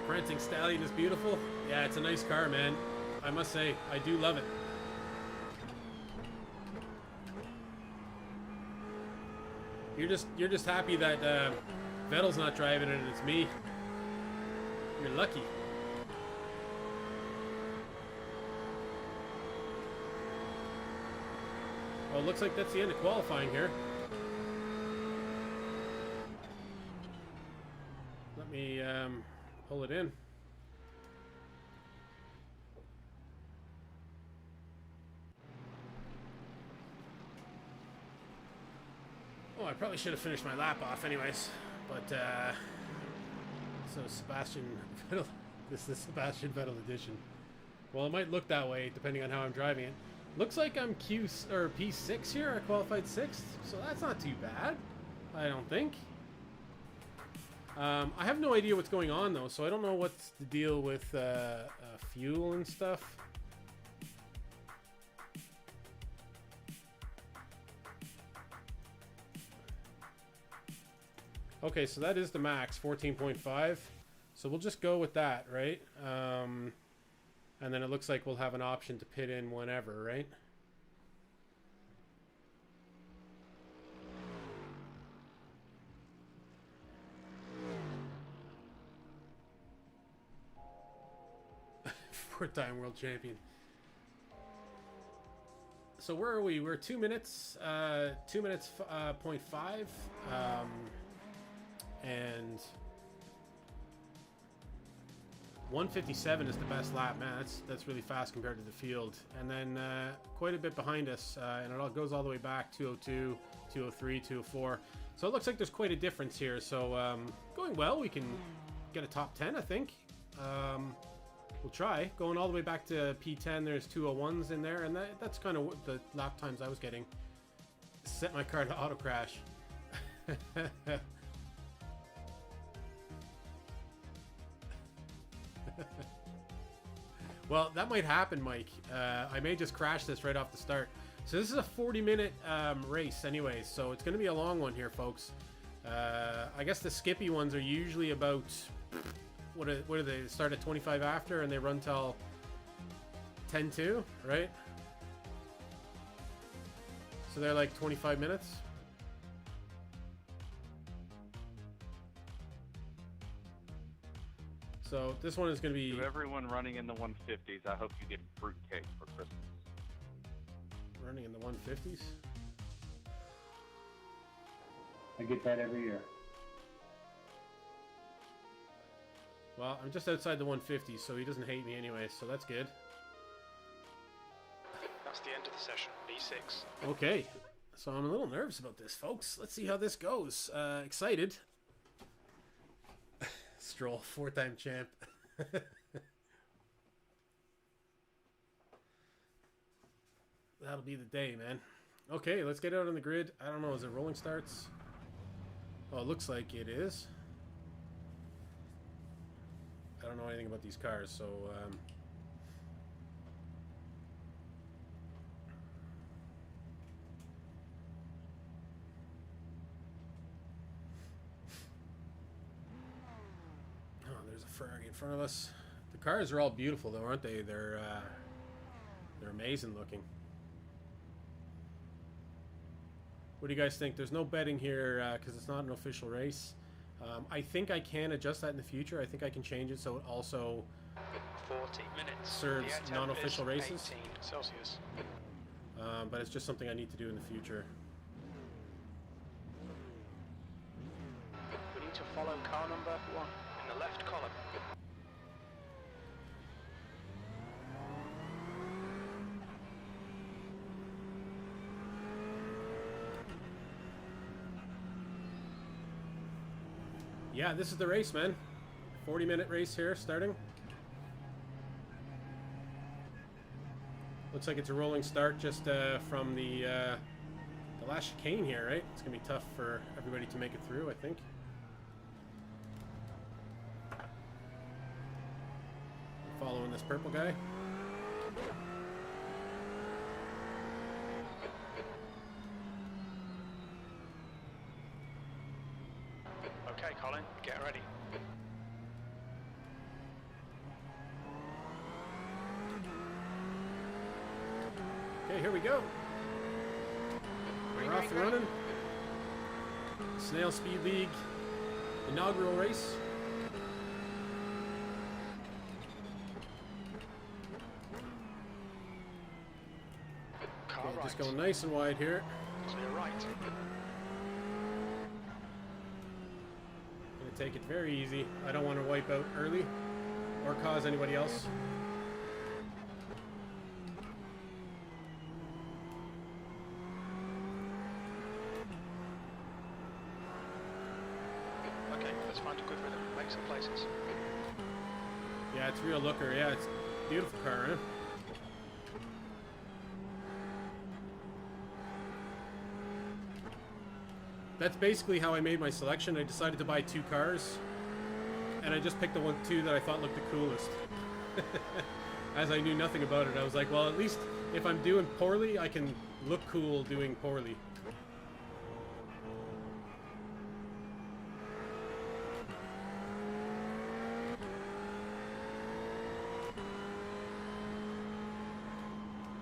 Prancing Stallion is beautiful. Yeah, it's a nice car, man. I must say, I do love it. You're just happy that Vettel's not driving it and it's me. You're lucky. Oh, it looks like that's the end of qualifying here. Let me pull it in. Oh, I probably should have finished my lap off anyways, but so Sebastian Vettel, this is the Sebastian Vettel edition. Well, it might look that way depending on how I'm driving it. Looks like I'm P6 here. I qualified 6th, so that's not too bad, I don't think. I have no idea what's going on though, so I don't know what's the deal with fuel and stuff. Okay, so that is the max, 14.5. So we'll just go with that, right? And then it looks like we'll have an option to pit in whenever, right? Four-time world champion. So where are we? We're 2 minutes, 2 minutes, 0.5. And 157 is the best lap, man. That's really fast compared to the field. And then quite a bit behind us, and it all goes all the way back, 202, 203, 204. So it looks like there's quite a difference here. So going well, we can get a top 10, I think. We'll try. Going all the way back to P10, there's 201s in there, and that's kind of what the lap times I was getting. Set my car to auto crash. Well, that might happen, Mike. I may just crash this right off the start. So this is a 40-minute race anyways, so it's going to be a long one here, folks. I guess the skippy ones are usually about, what do they start at 25 after and they run till 10-2, right? So they're like 25 minutes. So this one is going to be... To everyone running in the 150s, I hope you get fruitcake for Christmas. running in the 150s. I get that every year. Well, I'm just outside the 150s, so he doesn't hate me anyway, so that's good. That's the end of the session, B6. Okay, so I'm a little nervous about this, folks. Let's see how this goes. Excited. Stroll, 4-time champ. That'll be the day, man. Okay, let's get out on the grid. I don't know, is it rolling starts? Oh, it looks like it is. I don't know anything about these cars, so... Oh, there's a Ferrari in front of us. The cars are all beautiful, though, aren't they? They're amazing looking. What do you guys think? There's no betting here because it's not an official race. I think I can adjust that in the future. I think I can change it so it also 40 minutes. serves non-official races. 18 Celsius. But it's just something I need to do in the future. We need to follow car number 1 in the left column. Yeah, this is the race, man. 40-minute race here, starting. Looks like it's a rolling start just from the last chicane here, right? It's going to be tough for everybody to make it through, I think. Following this purple guy. Okay, Colin, get ready. Okay, here we go. We're off and running. Snail Speed League inaugural race. Car Okay, right. just going nice and wide here. Clear right. Gonna take it very easy. I don't want to wipe out early or cause anybody else. Okay, let's find a good rhythm. Make some places. Yeah, it's real looker. Yeah, it's a beautiful car, huh? That's basically how I made my selection. I decided to buy 2 cars, and I just picked the 2 that I thought looked the coolest. As I knew nothing about it, I was like, well, at least if I'm doing poorly, I can look cool doing poorly.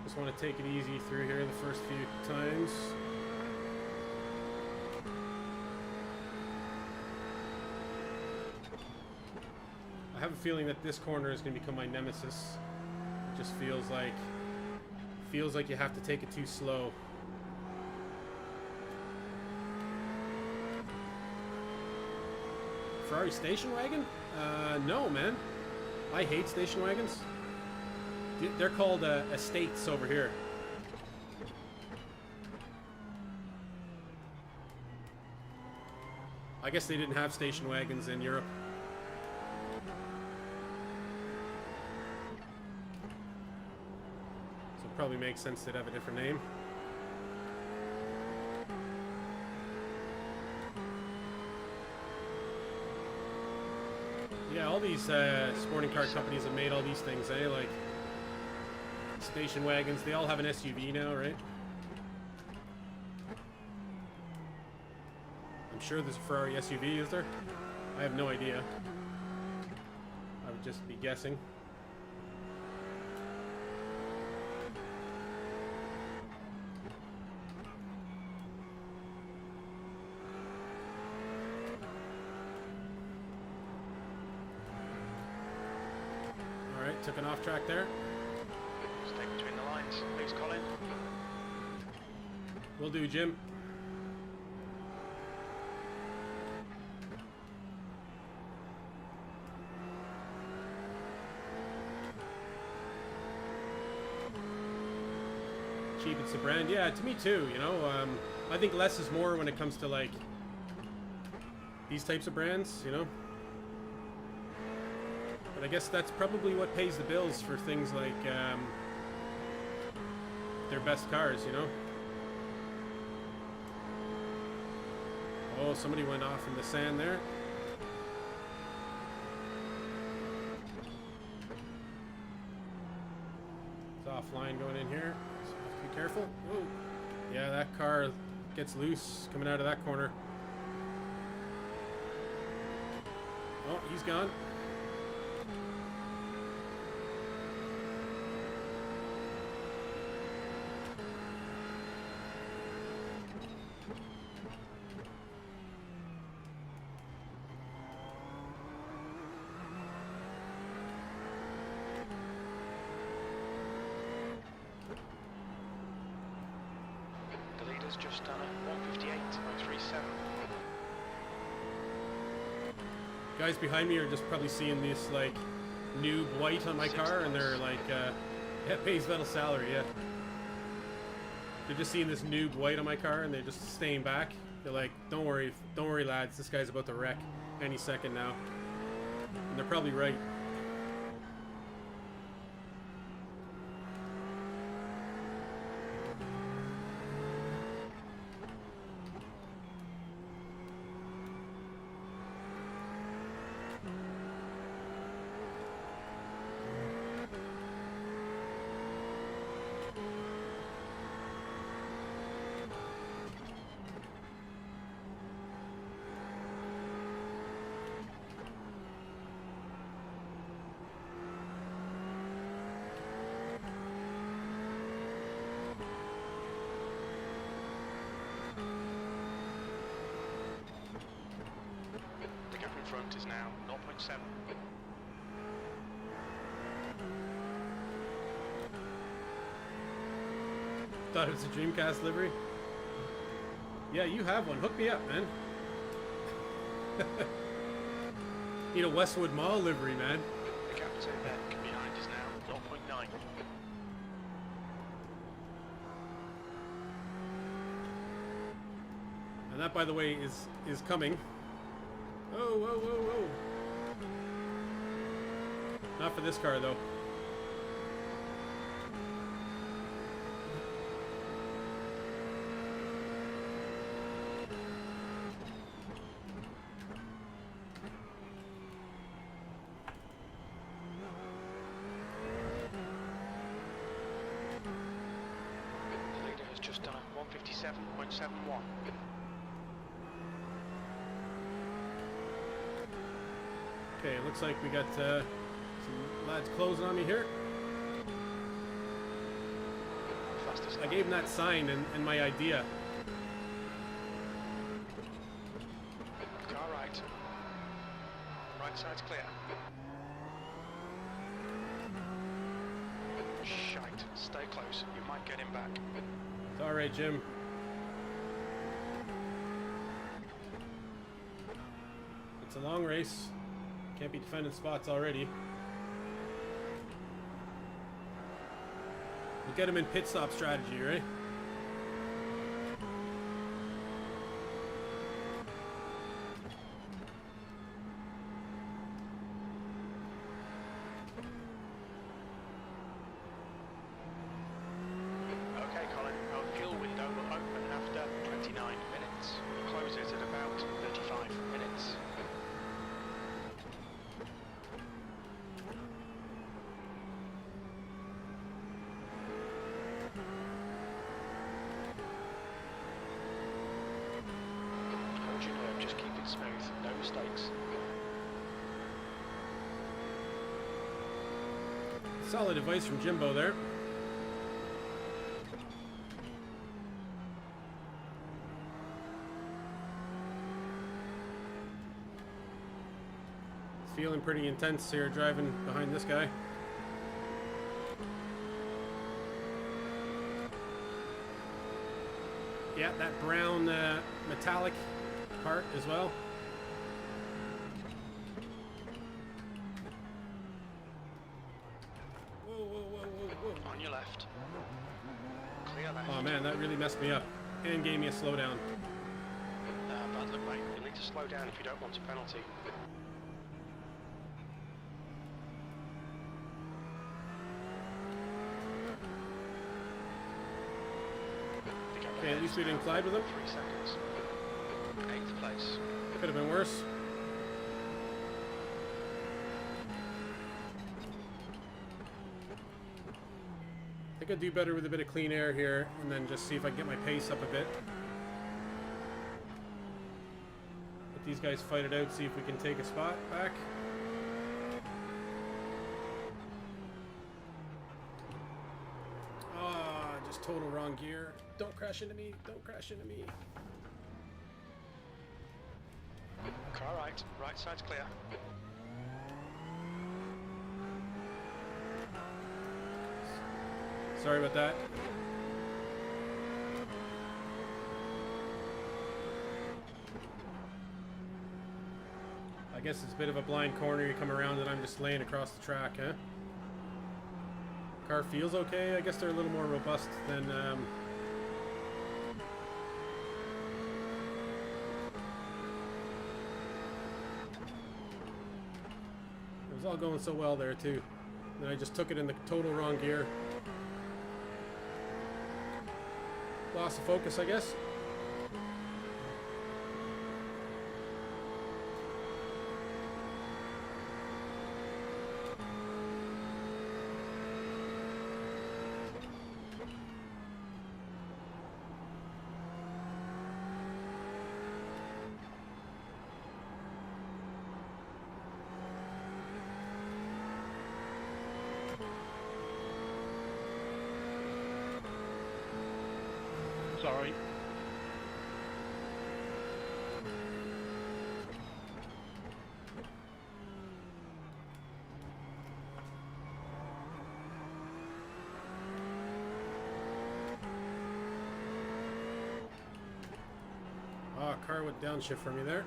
Just want to take it easy through here the first few times. I have a feeling that this corner is going to become my nemesis. It just feels like you have to take it too slow. Ferrari station wagon? No, man. I hate station wagons. They're called estates over here. I guess they didn't have station wagons in Europe. So it probably makes sense they'd have a different name. Yeah, all these sporting car companies have made all these things, eh? Like station wagons, they all have an SUV now, right? I'm sure there's a Ferrari SUV, is there? I have no idea. I would just be guessing. Alright, took an off track there. Stay between the lines, please, Colin. Will do, Jim. Cheapens the brand. Yeah, to me too, you know. I think less is more when it comes to, like, these types of brands, you know. But I guess that's probably what pays the bills for things like their best cars, you know. Oh, somebody went off in the sand there. It's offline going in here. So have to be careful. Oh, yeah, that car gets loose coming out of that corner. Oh, he's gone. The leader's just done a 158.37. Guys behind me are just probably seeing this, like, noob white on my car, and they're like, yeah, pays Vettel salary, yeah. They're just seeing this noob white on my car, and they're just staying back. They're like, don't worry, lads, this guy's about to wreck any second now. And they're probably right. The gap in front is now 0.7. Thought it was a Dreamcast livery. Yeah, you have one. Hook me up, man. Need a Westwood Mall livery, man. The gap to Beck behind is now 0.9. And that, by the way, is coming. Oh, whoa, whoa, whoa. Not for this car, though. The leader has just done a 157.71. Okay, it looks like we got some lads closing on me here. Fastest I gave him that sign and my idea. car right. Right side's clear. Shite. Stay close. You might get him back. It's all right, Jim. It's a long race. Can't be defending spots already. We'll get him in pit stop strategy, right? Okay, Colin. Our fuel window will open after 29 minutes. It closes at about 35 minutes. Hold your nerve, just keep it smooth, no mistakes. Solid advice from Jimbo there. It's feeling pretty intense here driving behind this guy. brown metallic part as well. Whoa, whoa, whoa, whoa, whoa. On your left. Clear left. Oh man, that really messed me up and gave me a slowdown. Bad luck, mate. You'll need to slow down if you don't want a penalty. Okay, at least we didn't collide with him. 3 seconds. 8th place. Could have been worse. I think I'd do better with a bit of clean air here and then just see if I can get my pace up a bit. Let these guys fight it out, see if we can take a spot back. Ah, just total wrong gear. Don't crash into me, don't crash into me. Car right. Right side's clear. Sorry about that. I guess it's a bit of a blind corner. You come around and I'm just laying across the track, huh? Car feels okay. I guess they're a little more robust than... It was all going so well there too. Then I just took it in the total wrong gear. Loss of focus, I guess. Sorry. Ah, car went downshift for me there.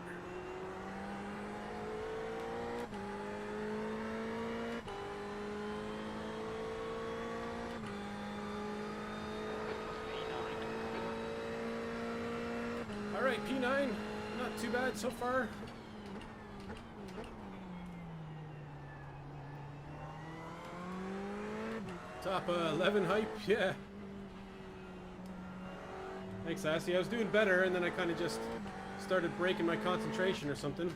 Alright, P9. Not too bad so far. Top 11 hype, yeah. Thanks, Assy. I was doing better, and then I kind of just started breaking my concentration or something.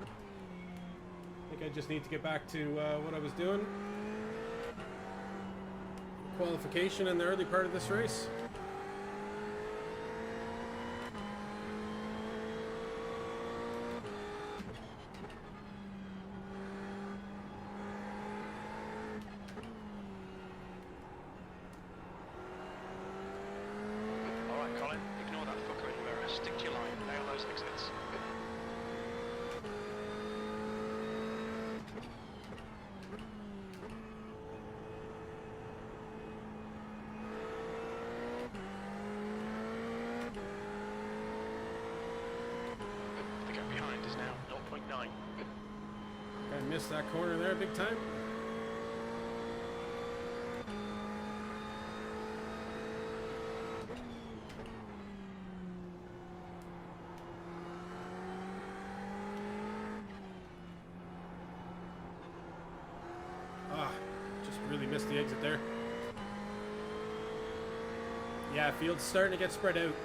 I think I just need to get back to what I was doing. Qualification in the early part of this race. Alright, Colin. Ignore that fucker in the mirror. Stick to your line. Nail those exits. The gap behind is now 0.9. I missed that corner there big time. Ah, just really missed the exit there. Yeah, field's starting to get spread out,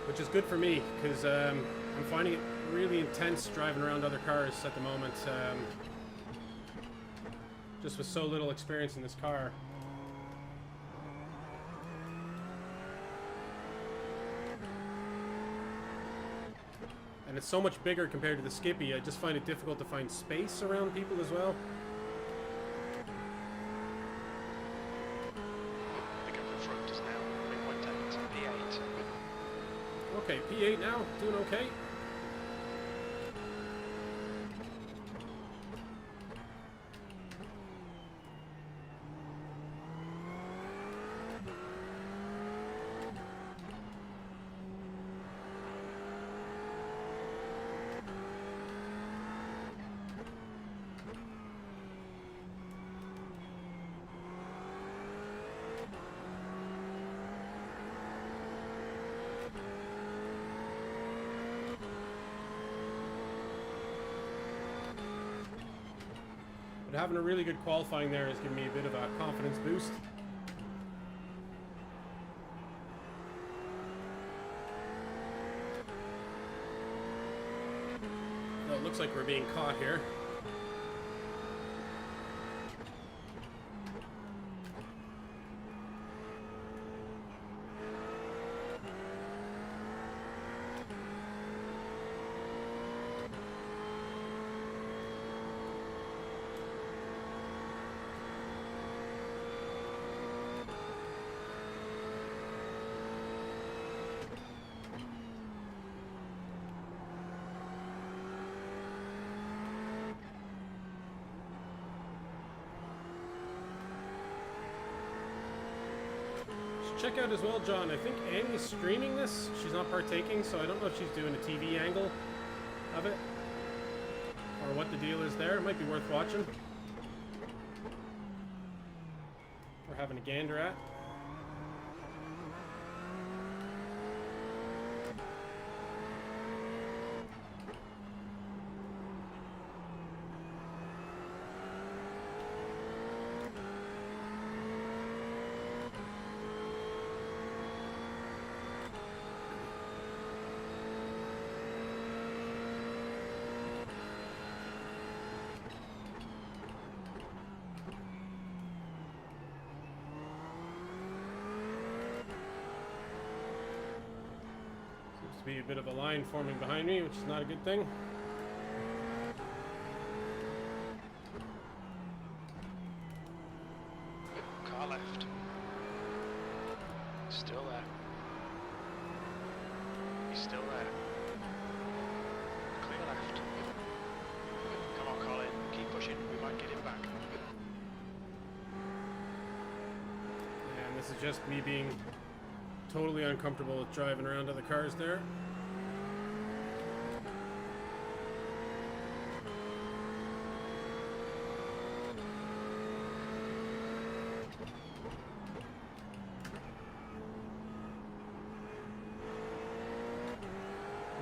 which is good for me because I'm finding it really intense driving around other cars at the moment. Just with so little experience in this car. And it's so much bigger compared to the Skippy. I just find it difficult to find space around people as well. The gap in front is now 3.8. P8. Okay, P8 now, doing okay. But having a really good qualifying there has given me a bit of a confidence boost. Well, it looks like we're being caught here. Check out as well, John. I think Annie's streaming this. She's not partaking, so I don't know if she's doing a TV angle of it or what the deal is there. It might be worth watching or having a gander at. Be a bit of a line forming behind me, which is not a good thing. Car left. Still there. He's still there. Clear left. Come on, Colin. Keep pushing. We might get him back. And this is just me being totally uncomfortable with driving around other cars there.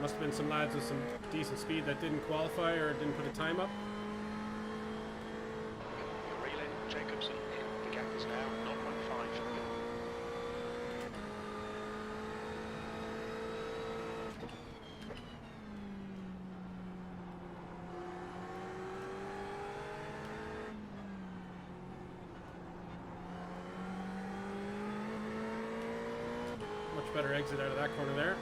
Must have been some lads with some decent speed that didn't qualify or didn't put a time up. You're reeling, Jacobson. The gap is now 0.5. Much better exit out of that corner there.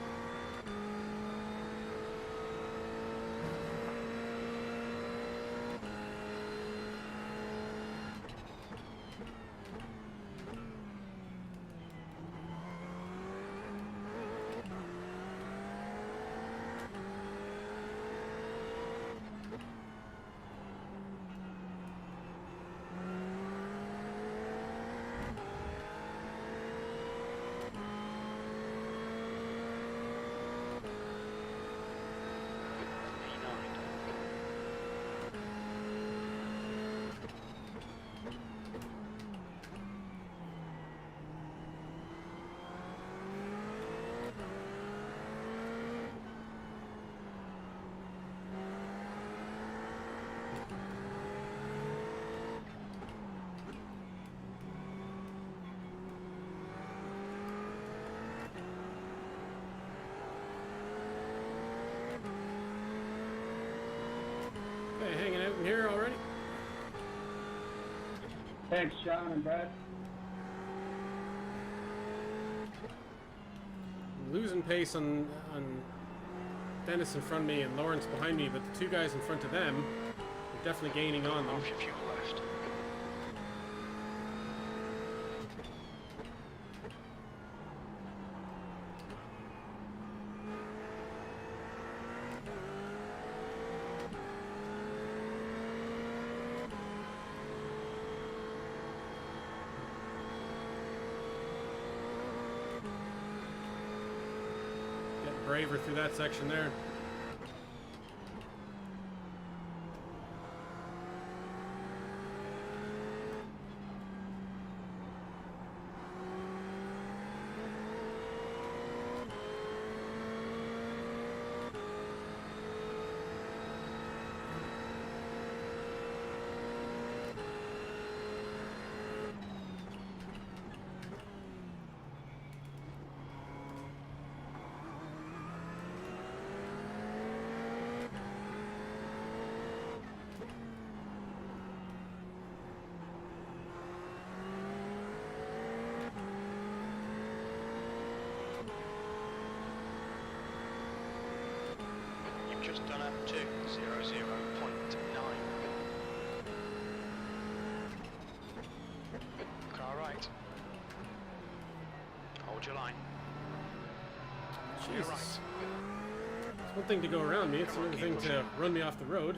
Okay, hanging out in here already. Thanks, Sean and Brad. Losing pace on Dennis in front of me and Lawrence behind me, but the two guys in front of them are definitely gaining on them. Off your fuel left. Getting braver through that section there. just done a 2:00.9. Car right. Hold your line. Jesus. Right. It's one thing to go around me, it's another thing to run me off the road.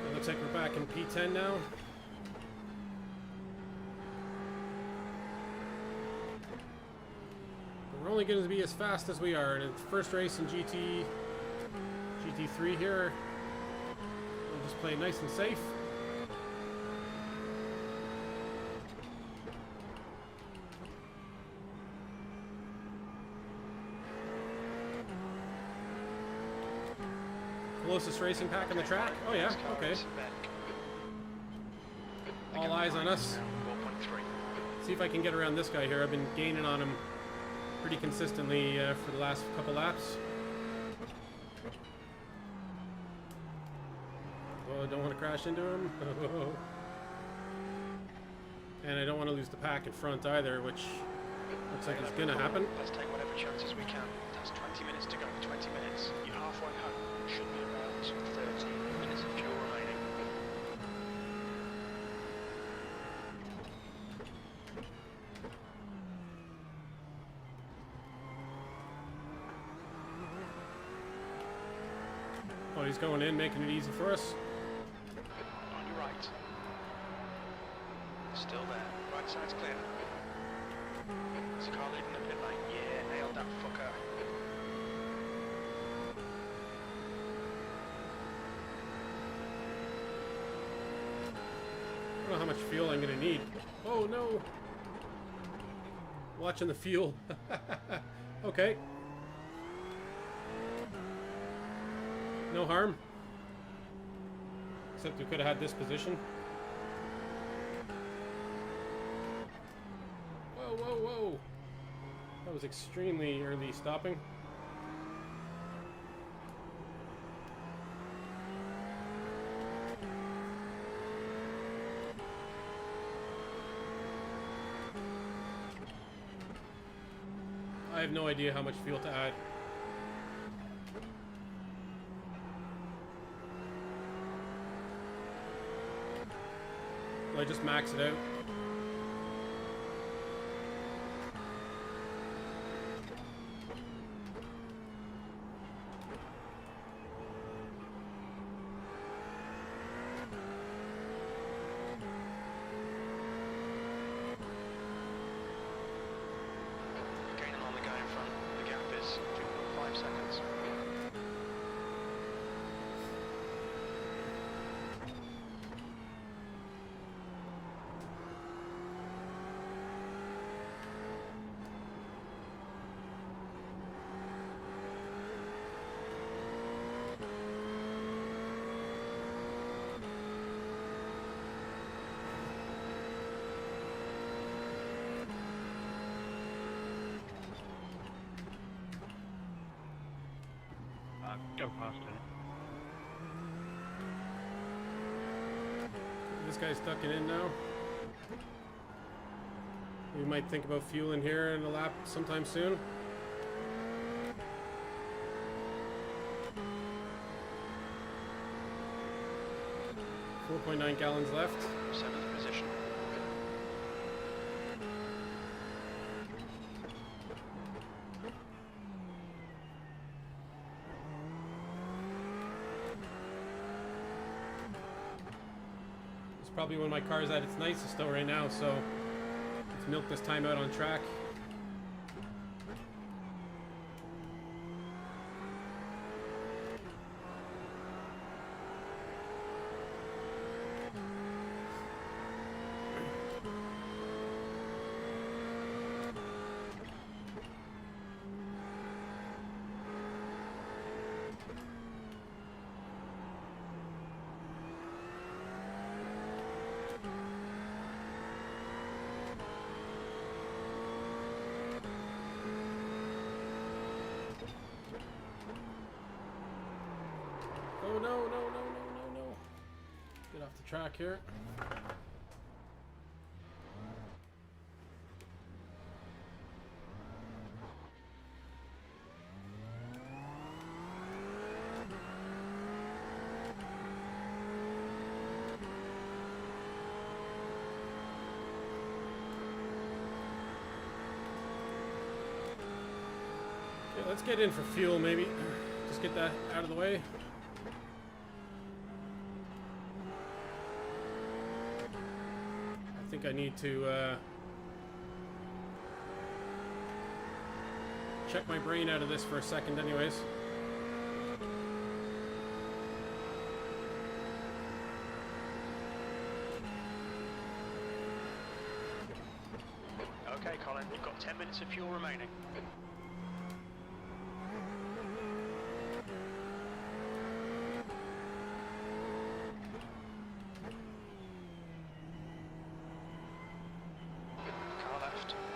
It looks like we're back in P10 now. We're only going to be as fast as we are, and it's first race in GT3 here. We'll just play nice and safe. Closest racing pack on the track? Oh yeah, okay. All eyes on us. 4.3. See if I can get around this guy here. I've been gaining on him pretty consistently for the last couple laps. Oh, I don't want to crash into him. And I don't want to lose the pack in front either, which looks like it's going to happen. Let's take whatever chances we can. That's 20 minutes to go. 20 minutes. You're halfway home. Should be about 30 minutes of fuel remaining. Oh, he's going in, making it easy for us. On your right. Still there. Right side's clear. There's a car leaving the pit lane. Yeah, nailed that fucker. I don't know how much fuel I'm going to need. Oh, no. Watching the fuel. Okay. No harm. Except we could have had this position. Whoa, whoa, whoa. That was extremely early stopping. I have no idea how much fuel to add. Will I just max it out? Gaining on the guy in front. The gap is 2.5 seconds. Go past it. This guy's ducking in now. We might think about fueling here in a lap sometime soon. .9 gallons left. 7th position. It's probably when my car's at its nicest though right now, so let's milk this time out on track. no, no, no, no, no, no. Get off the track here. Okay, let's get in for fuel, maybe. Just get that out of the way. I think I need to check my brain out of this for a second anyways. Okay, Colin, you've got 10 minutes of fuel remaining.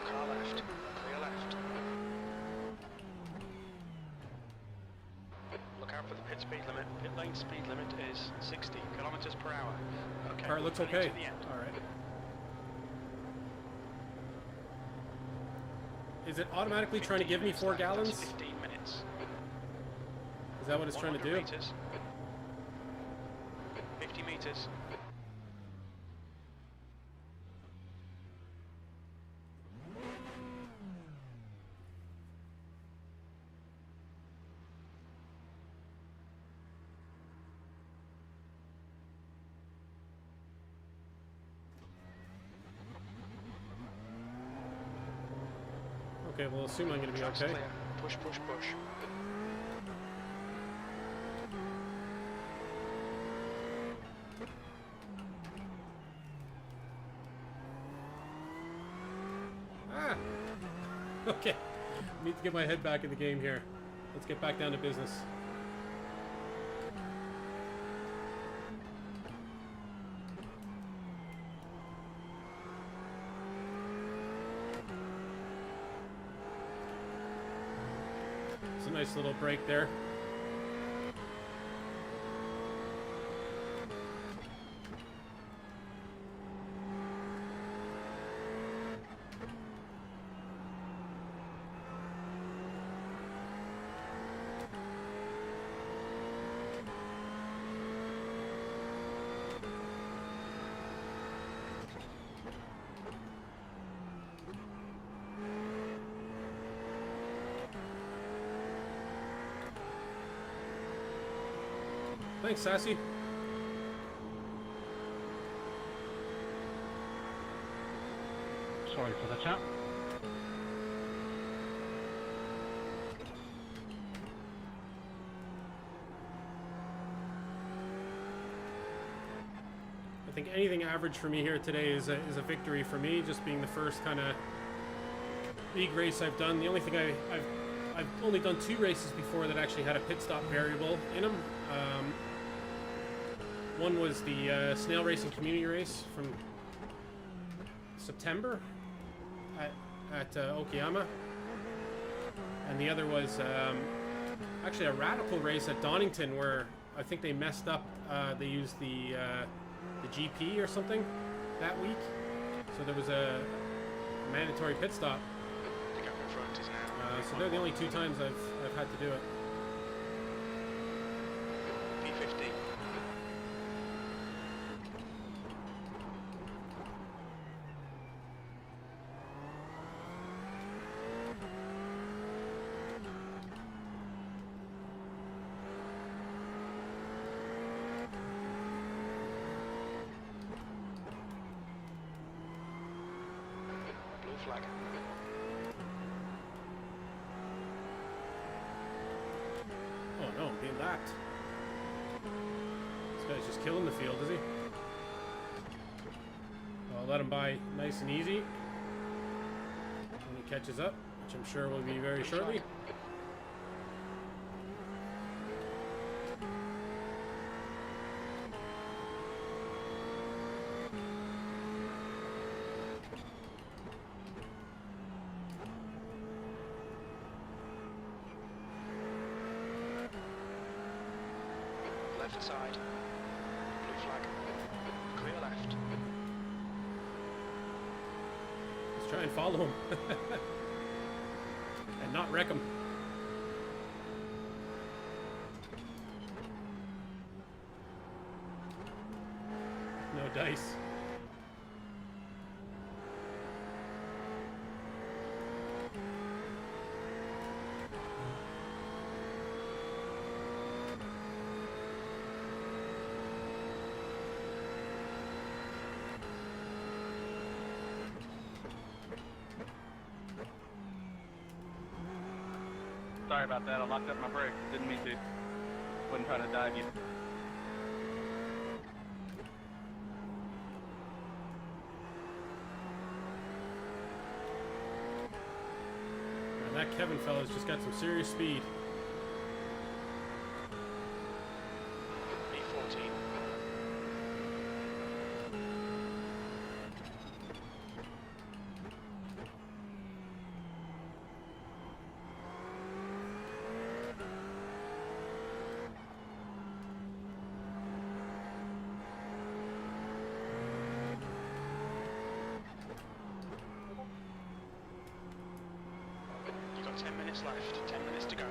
Car left, clear left. Look out for the pit speed limit. Pit lane speed limit is 60 kilometers per hour. Okay. Car looks turning okay. to the end. All right. Is it automatically trying to give me 4 gallons? That's 15 minutes. Is that what it's trying to do? 100 meters. 50 meters. Okay, we'll assume I'm going to be Track's okay. clear. Push, push, push. Ah! Okay. Need to get my head back in the game here. Let's get back down to business. It's a nice little break there. Thanks, Sassy. Sorry for the chat. I think anything average for me here today is a victory for me, just being the first kind of league race I've done. The only thing I've only done 2 races before that actually had a pit stop variable in them. One was the Snail Racing Community Race from September at Okayama, and the other was actually a radical race at Donington where I think they messed up. They used the GP or something that week, so there was a mandatory pit stop. The gap in front is now. So they're the only 2 times I've had to do it. P50. Blue flag. Oh no, I'm being lapped. This guy's just killing the field, is he? I'll let him by nice and easy when he catches up, which I'm sure will be very shortly. left side. Blue flag. Clear left. Let's try and follow him. And not wreck him. No dice. Sorry about that. I locked up my brakes. Didn't mean to. Wasn't trying to dive you. And that Kevin fella's just got some serious speed. B14. You've got 10 minutes left, 10 minutes to go.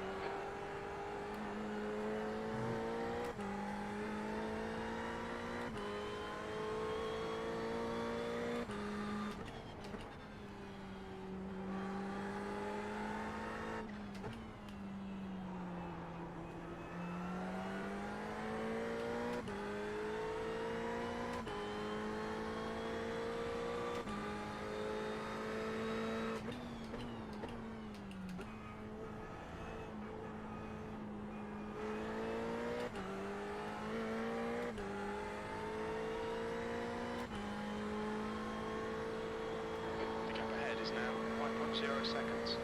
The gap ahead is now 1.0 seconds.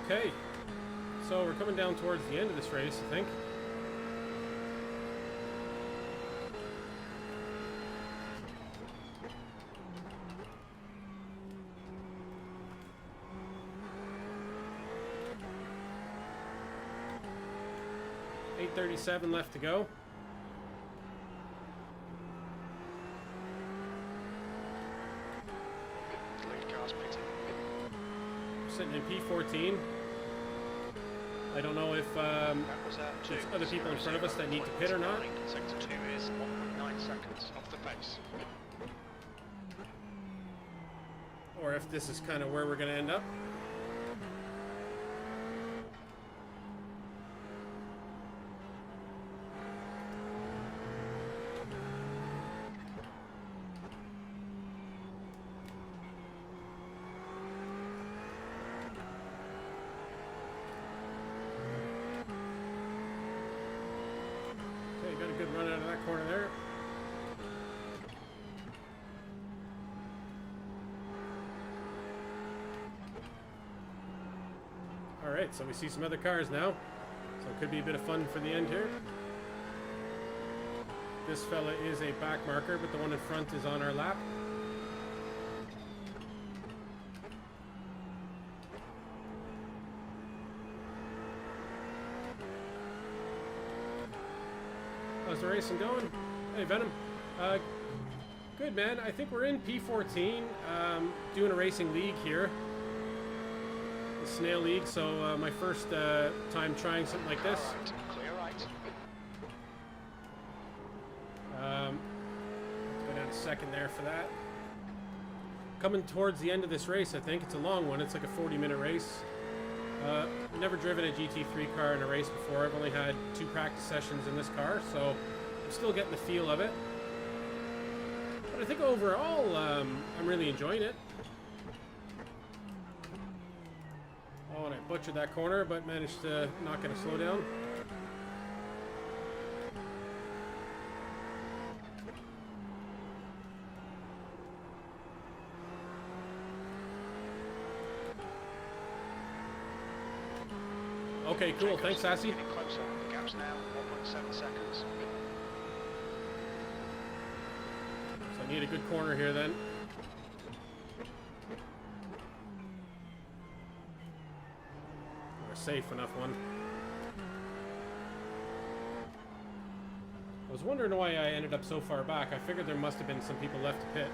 Okay, so we're coming down towards the end of this race, I think. .837 left to go. The lead car's pitting. Sitting in P14. I don't know if That was there's other people in front of us that need to pit or not. Sector 2 is 1.9 seconds off the pace. Or if this is kind of where we're going to end up. Okay, got a good run out of that corner there. Alright, so we see some other cars now. So it could be a bit of fun for the end here. This fella is a back marker, but the one in front is on our lap. How's the racing going? Hey, Venom. Good, man. I think we're in P14, doing a racing league here. The Snail League, so my first time trying something like this. Right, clear right. Go down a second there for that. Coming towards the end of this race, I think. It's a long one. It's like a 40-minute race. Never driven a GT3 car in a race before. I've only had 2 practice sessions in this car, so I'm still getting the feel of it. But I think overall, I'm really enjoying it. Oh, and I butchered that corner, but managed to not get a slowdown. Okay, cool. Thanks, Sassy. Getting closer. The gap's now 1.7 seconds. So I need a good corner here then. Or a safe enough one. I was wondering why I ended up so far back. I figured there must have been some people left to pit.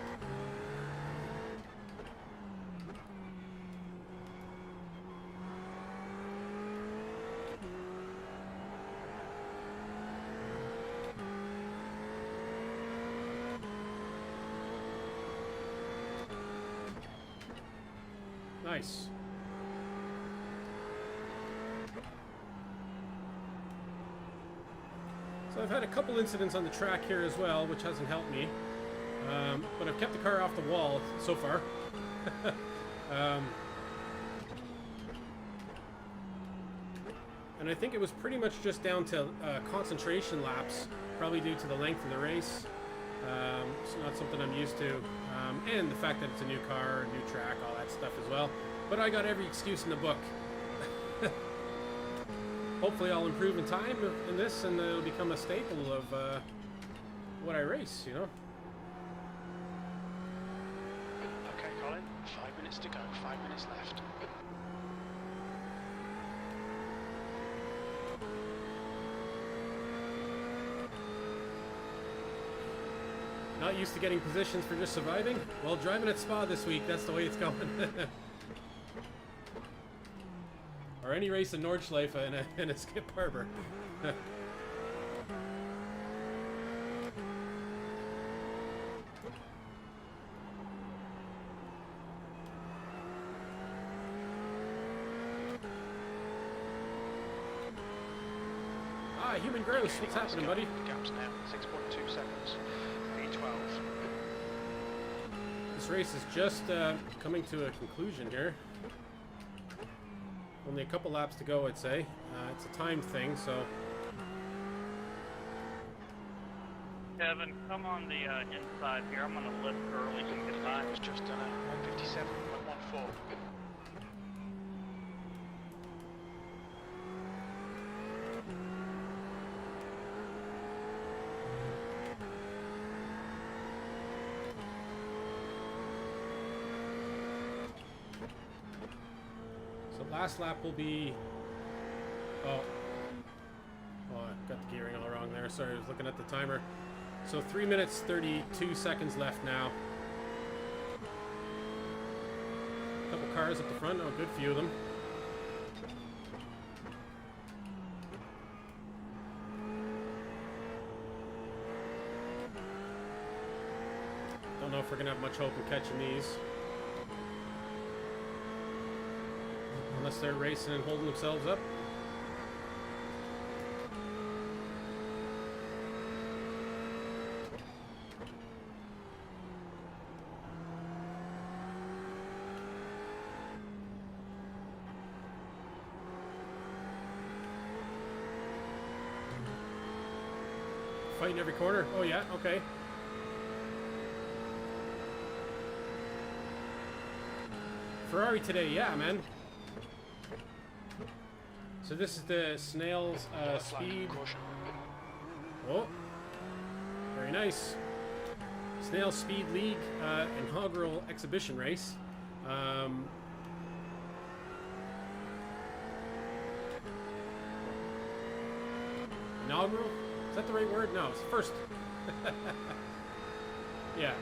Nice. So I've had a couple incidents on the track here as well, which hasn't helped me. But I've kept the car off the wall so far. And I think it was pretty much just down to concentration laps, probably due to the length of the race. It's not something I'm used to. And the fact that it's a new car, a new track, all that stuff as well. But I got every excuse in the book. Hopefully I'll improve in time in this, and it'll become a staple of what I race, you know? Okay, Colin, 5 minutes to go, 5 minutes left. Not used to getting positions for just surviving? Well, driving at Spa this week, that's the way it's going. Or any race in Nordschleife in a Skip Harbor. Ah, Human Gross, what's happening, buddy? The gap's now 6.2 seconds. V12. This race is just coming to a conclusion here. Only a couple laps to go, I'd say. It's a time thing, so... Kevin, come on the inside here. I'm going to lift early so you can get by. It was just done at 157.14. Last lap will be... Oh, I got the gearing all wrong there. Sorry, I was looking at the timer. So 3 minutes, 32 seconds left now. A couple cars at the front. Oh, good few of them. Don't know if we're going to have much hope in catching these. Unless they're racing and holding themselves up. Fighting every corner? Oh yeah, okay. Ferrari today, yeah, man. So this is the Snail's speed. Oh, very nice. Snail Speed League inaugural exhibition race. Inaugural? Is that the right word? No, it's first. Yeah.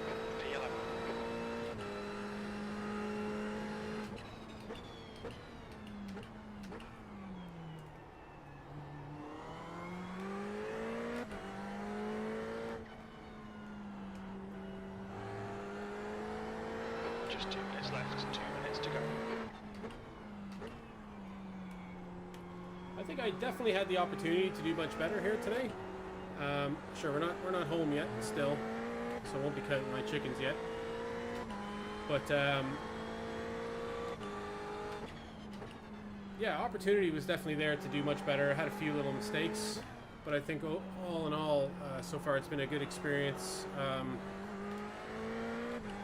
Just 2 minutes left, 2 minutes to go. I think I definitely had the opportunity to do much better here today. Sure, we're not home yet still, so I won't be counting my chickens yet. But yeah, opportunity was definitely there to do much better. I had a few little mistakes, but I think all in all, so far it's been a good experience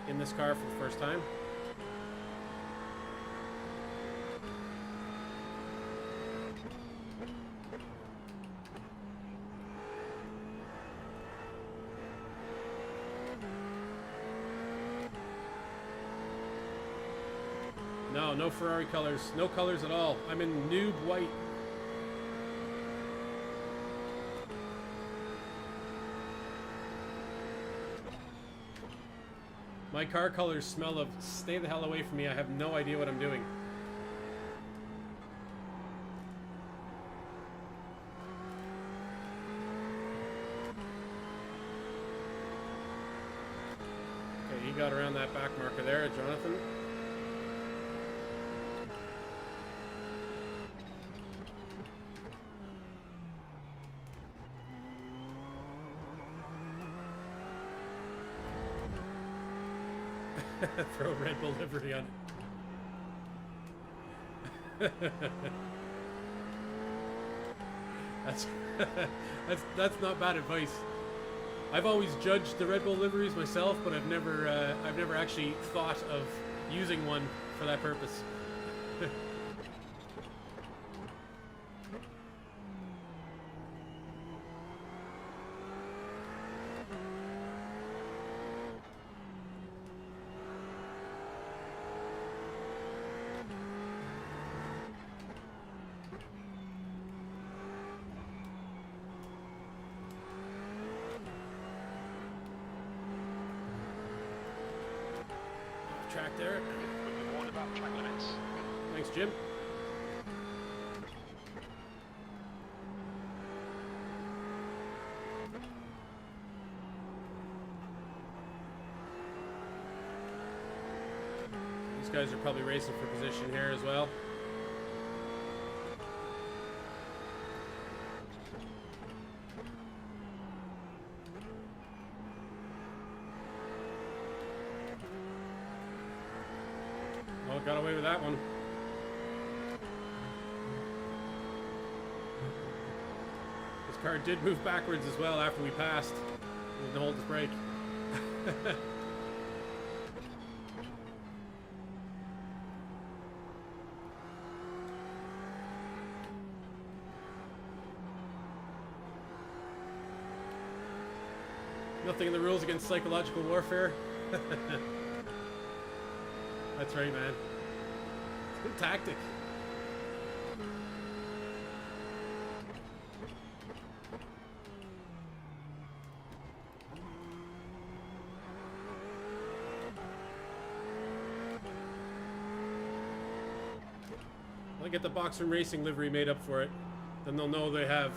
in this car for the first time. No, no Ferrari colors. No colors at all. I'm in noob white. My car colors smell of stay the hell away from me. I have no idea what I'm doing. Okay, you got around that back marker there, Jonathan. Throw a Red Bull livery on it. that's not bad advice. I've always judged the Red Bull liveries myself, but I've never actually thought of using one for that purpose. Track there. We've been warned about track limits. Thanks, Jim. These guys are probably racing for position here as well. Oh, got away with that one. This car did move backwards as well after we passed. He didn't hold his brake. Nothing in the rules against psychological warfare. That's right, man. It's a good tactic. I'll get the Boxer Racing livery made up for it. Then they'll know they have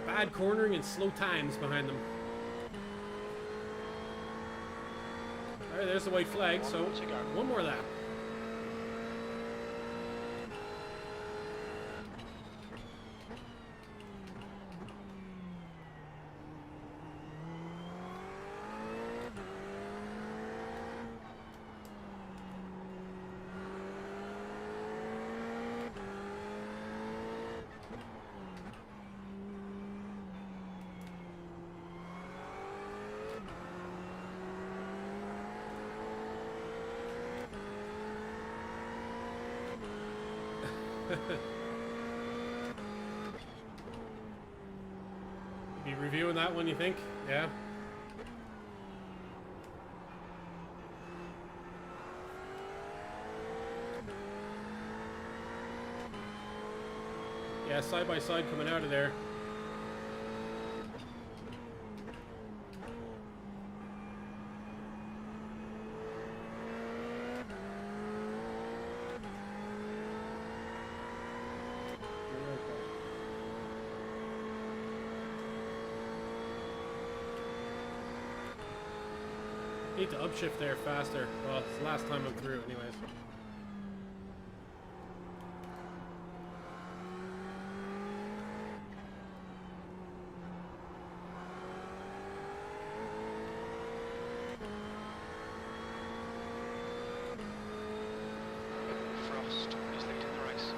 bad cornering and slow times behind them. Alright, there's the white flag, so one more lap. Be reviewing that one, you think? Yeah. Yeah, side by side coming out of there. Need to upshift there faster. Well, it's the last time I'm through anyways. Frost is leading the race.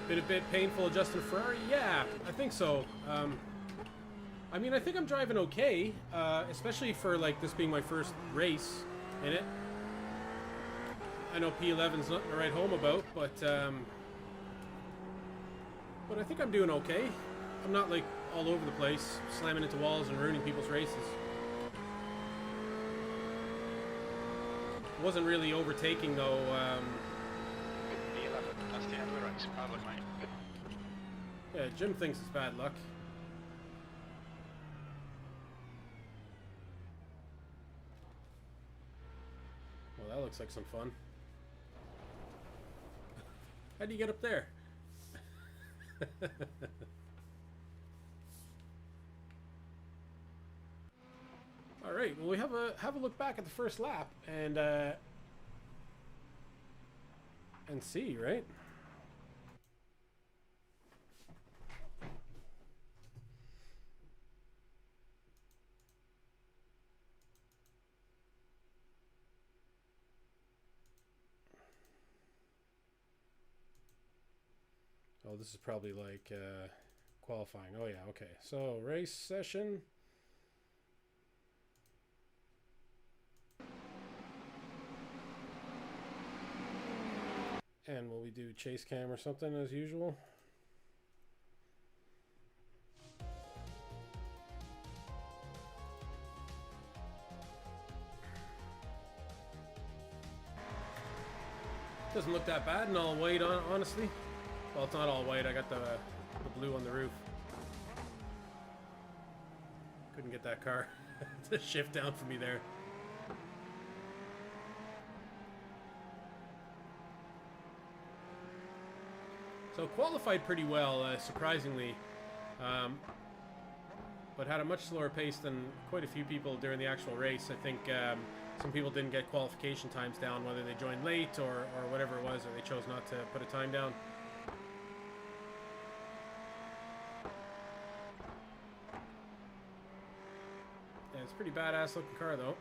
Been a bit painful adjusting Ferrari? Yeah, I think so. I mean, I think I'm driving okay, especially for like this being my first race in it. I know P11's nothing to write home about, but I think I'm doing okay. I'm not like all over the place, slamming into walls and ruining people's races. Wasn't really overtaking though. P11, that's the end of the race. Bad luck, mate. Yeah, Jim thinks it's bad luck. Well, that looks like some fun. How do you get up there? All right. Well, we have a look back at the first lap and see, right? Oh, this is probably like qualifying. Oh yeah, okay. So race session. And will we do chase cam or something as usual? Doesn't look that bad in all white, honestly. Well, it's not all white. I got the blue on the roof. Couldn't get that car to shift down for me there. So qualified pretty well, surprisingly, but had a much slower pace than quite a few people during the actual race. I think some people didn't get qualification times down, whether they joined late or whatever it was, or they chose not to put a time down. Yeah, it's a pretty badass looking car though.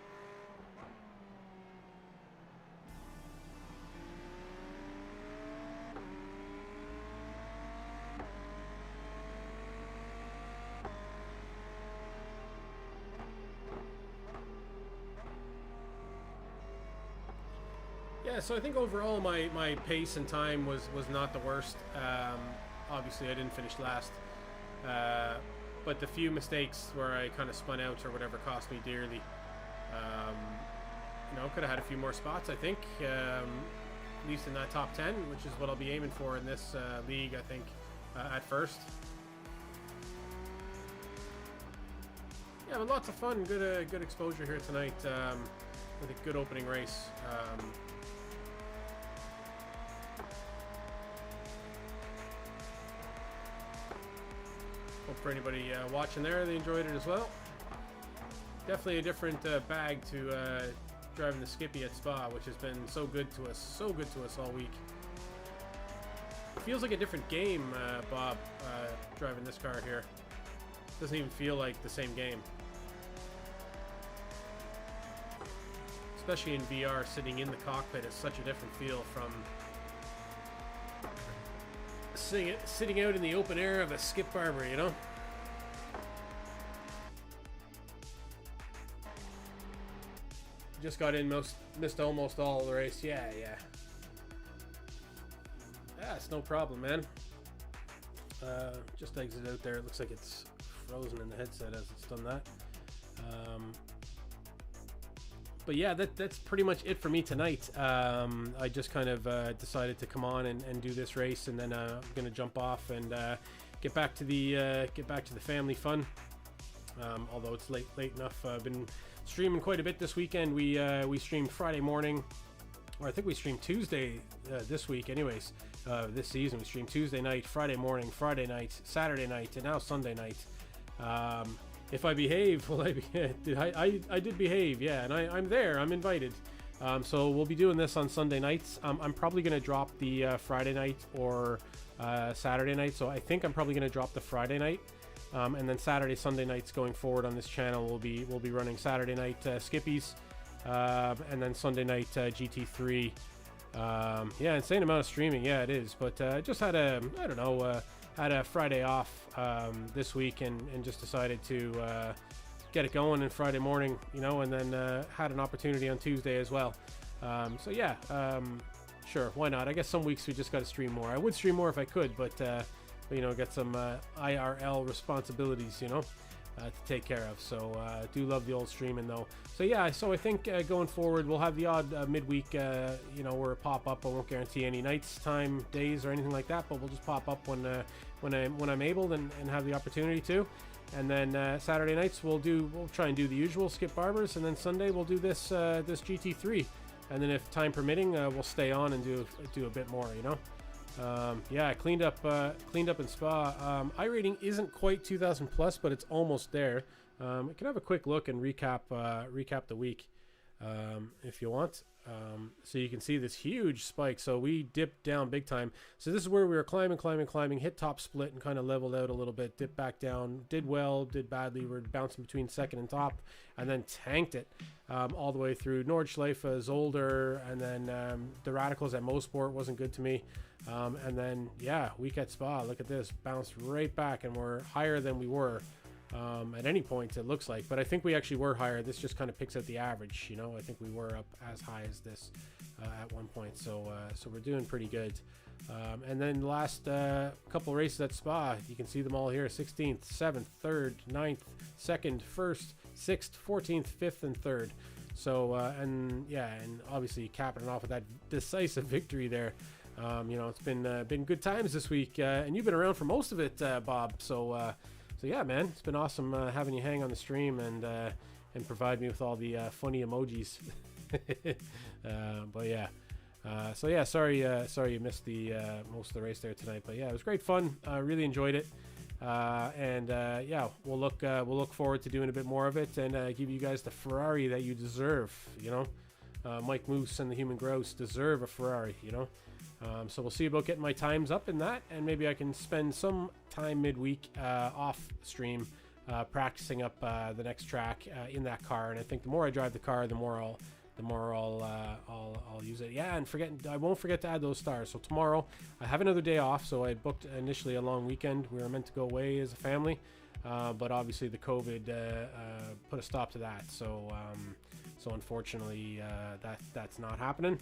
Yeah, so I think overall my pace and time was not the worst. Obviously I didn't finish last, but the few mistakes where I kind of spun out or whatever cost me dearly. You know, could have had a few more spots, I think, at least in that top 10, which is what I'll be aiming for in this league, I think, at first. Yeah, but lots of fun, good exposure here tonight with a good opening race. Hope for anybody watching there, they enjoyed it as well. Definitely a different bag to driving the Skippy at Spa, which has been so good to us all week. It feels like a different game, Bob, driving this car here. Doesn't even feel like the same game. Especially in VR, sitting in the cockpit is such a different feel from sitting out in the open air of a Skip Barber, you know? Just got in, missed almost all the race. Yeah. Yeah, it's no problem, man. Just exit out there. It looks like it's frozen in the headset as it's done that. But yeah, that's pretty much it for me tonight. I just kind of decided to come on and do this race, and then I'm gonna jump off and get back to the family fun. Although it's late enough, I've been streaming quite a bit this weekend. We streamed Friday morning, or I think we streamed Tuesday this week. Anyways, this season we streamed Tuesday night, Friday morning, Friday night, Saturday night, and now Sunday night. If I behave, well, I did behave, yeah, and I'm there. I'm invited. So we'll be doing this on Sunday nights. I'm probably going to drop the Friday night or Saturday night. So I think I'm probably going to drop the Friday night, and then Saturday, Sunday nights going forward on this channel. We'll be running Saturday night Skippies, and then Sunday night GT3. Yeah, insane amount of streaming. Yeah, it is. But just had had a Friday off this week and just decided to get it going on Friday morning, you know, and then had an opportunity on Tuesday as well. So yeah, sure, why not? I guess some weeks we just got to stream more. I would stream more if I could, but you know, get some IRL responsibilities, you know. to take care of. So do love the old streaming though. So yeah, so I think going forward we'll have the odd midweek, where it pop up. I won't guarantee any nights, time, days, or anything like that, but we'll just pop up when I'm able and have the opportunity to. And then Saturday nights we'll try and do the usual skip barbers, and then Sunday we'll do this GT3, and then if time permitting we'll stay on and do a bit more. Yeah, cleaned up in Spa. iRating isn't quite 2,000 plus, but it's almost there. We can have a quick look and recap the week if you want. So you can see this huge spike. So we dipped down big time. So this is where we were climbing, hit top split and kind of leveled out a little bit, dipped back down, did well, did badly. We're bouncing between second and top, and then tanked it all the way through Nordschleife, Zolder, and then the Radicals at Mosport wasn't good to me. And then, yeah, week at Spa, look at this, bounced right back, and we're higher than we were at any point, it looks like. But I think we actually were higher. This just kind of picks out the average, I think we were up as high as this at one point. So we're doing pretty good. And then the last couple races at Spa, you can see them all here: 16th, 7th, 3rd, 9th, 2nd, 1st, 6th, 14th, 5th, and 3rd. So, and obviously capping it off with that decisive victory there. It's been good times this week, and you've been around for most of it, Bob. So yeah, man, it's been awesome having you hang on the stream and provide me with all the funny emojis. But yeah, sorry you missed the most of the race there tonight. But yeah, it was great fun. I really enjoyed it. We'll look forward to doing a bit more of it and give you guys the Ferrari that you deserve. Mike Moose and the Human Grouse deserve a Ferrari. So we'll see about getting my times up in that, and maybe I can spend some time midweek off stream practicing up the next track in that car. And I think the more I drive the car, the more I'll use it. Yeah, and I won't forget to add those stars. So tomorrow I have another day off. So I booked initially a long weekend. We were meant to go away as a family, but obviously the COVID put a stop to that. So unfortunately that's not happening.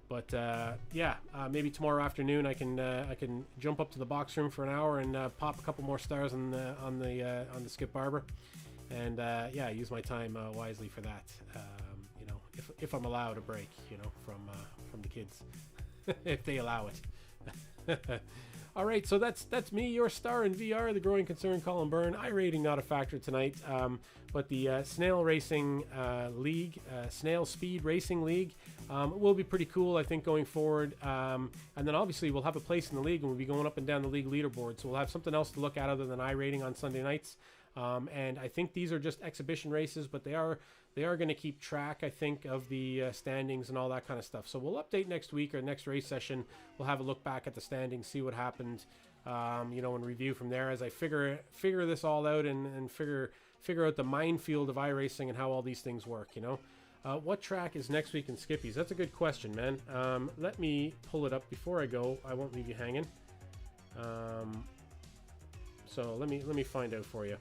But maybe tomorrow afternoon I can jump up to the box room for an hour and pop a couple more stars on the skip barber, and use my time wisely for that. If I'm allowed a break, from the kids, if they allow it. All right, so that's me, your star in VR, the growing concern, Colin Byrne. iRating not a factor tonight, but the Snail Racing League, Snail Speed Racing League, will be pretty cool, I think, going forward. And then obviously we'll have a place in the league, and we'll be going up and down the league leaderboard, so we'll have something else to look at other than iRating on Sunday nights. And I think these are just exhibition races, but they are going to keep track, I think, of the standings and all that kind of stuff. So we'll update next week or next race session. We'll have a look back at the standings, see what happened, and review from there as I figure this all out and figure out the minefield of iRacing and how all these things work. What track is next week in Skippies? That's a good question, man. Let me pull it up before I go. I won't leave you hanging. So let me find out for you.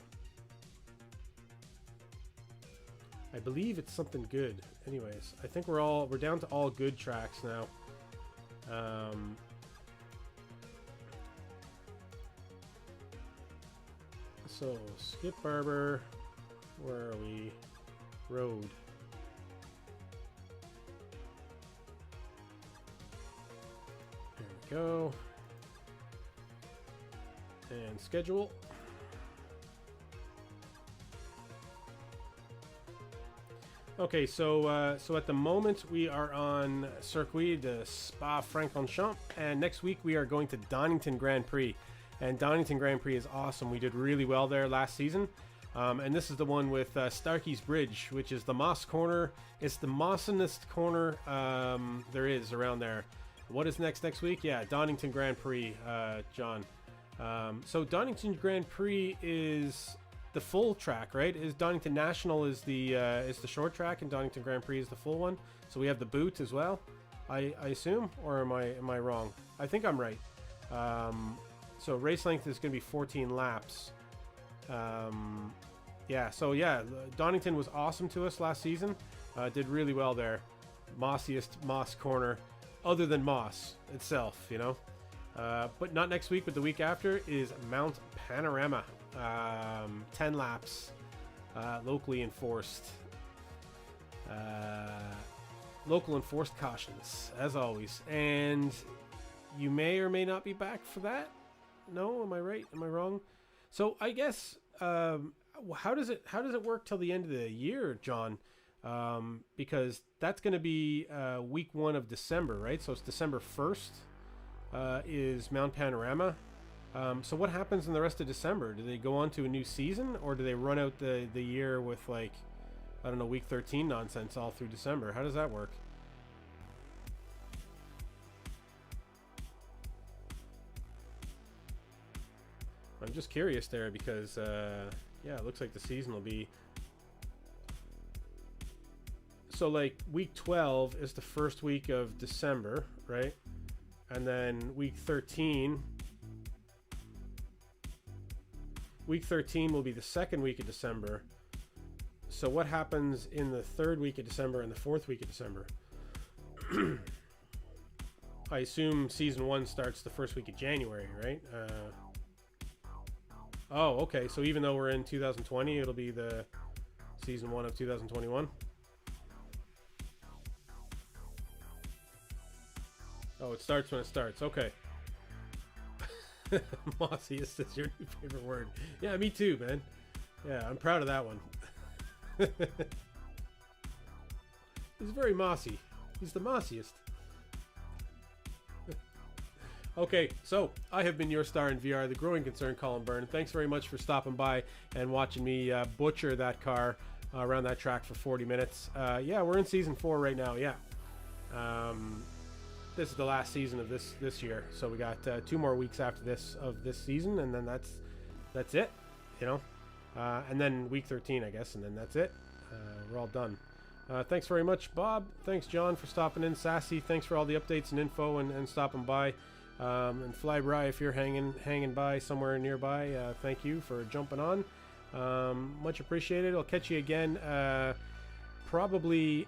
I believe it's something good. Anyways, I think we're down to all good tracks now. So Skip Barber, where are we? Road. There we go. And schedule. Okay, so at the moment we are on Circuit de Spa-Francorchamps, and next week we are going to Donington Grand Prix. And Donington Grand Prix is awesome. We did really well there last season. And this is the one with Starkey's Bridge, which is the moss corner. It's the mossingest corner there is around there. What is next week? Yeah, Donington Grand Prix, John. So Donington Grand Prix is the full track, right? Is Donington National is the short track, and Donington Grand Prix is the full one. So we have the boot as well, I assume, or am I wrong? I think I'm right. So race length is going to be 14 laps. Donington was awesome to us last season. Did really well there. Mossiest moss corner, other than Moss itself, but not next week, but the week after is Mount Panorama. 10 laps. locally enforced. Local enforced cautions, as always. And you may or may not be back for that. No, am I right? Am I wrong? So I guess how does it work till the end of the year, John? Because that's going to be week 1 of December, right? So it's December 1st is Mount Panorama. So what happens in the rest of December? Do they go on to a new season, or do they run out the year with, like, I don't know, week 13 nonsense all through December? How does that work? I'm just curious there because, yeah, it looks like the season will be... So, like, week 12 is the first week of December, right? And then week 13... Week 13 will be the second week of December. So what happens in the third week of December and the fourth week of December? I assume season 1 starts the first week of January, right? Oh, okay. So even though we're in 2020, it'll be the season 1 of 2021. Oh, it starts when it starts. Okay. Mossiest is your new favorite word. Yeah, me too, man. Yeah, I'm proud of that one. He's very mossy. He's the mossiest. Okay, so I have been your star in VR, the growing concern, Colin Byrne. Thanks very much for stopping by and watching me butcher that car around that track for 40 minutes. Yeah, we're in season 4 right now. Yeah. This is the last season of this year, so we got 2 more weeks after this season, and then that's it, you know. And then week 13, I guess, and then that's it. We're all done. Thanks very much, Bob. Thanks, John, for stopping in. Sassy, thanks for all the updates and info and stopping by. And Flybry, if you're hanging by somewhere nearby, thank you for jumping on. Much appreciated. I'll catch you again. Probably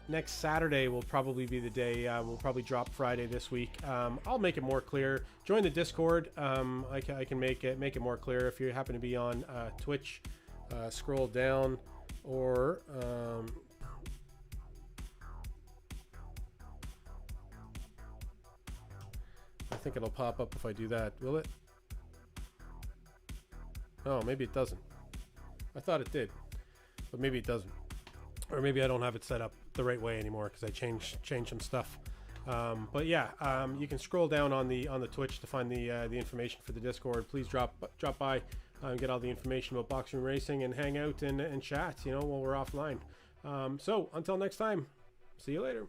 next Saturday will probably be the day. We'll probably drop Friday this week. I'll make it more clear. Join the Discord. I can make it more clear. If you happen to be on Twitch, scroll down, or I think it'll pop up if I do that. Will it? Oh, maybe it doesn't. I thought it did, but maybe it doesn't. Or maybe I don't have it set up the right way anymore because I changed some stuff. But yeah, you can scroll down on the Twitch to find the information for the Discord. Please drop by and get all the information about Boxing Racing and hang out and chat, you know, while we're offline. So until next time, see you later.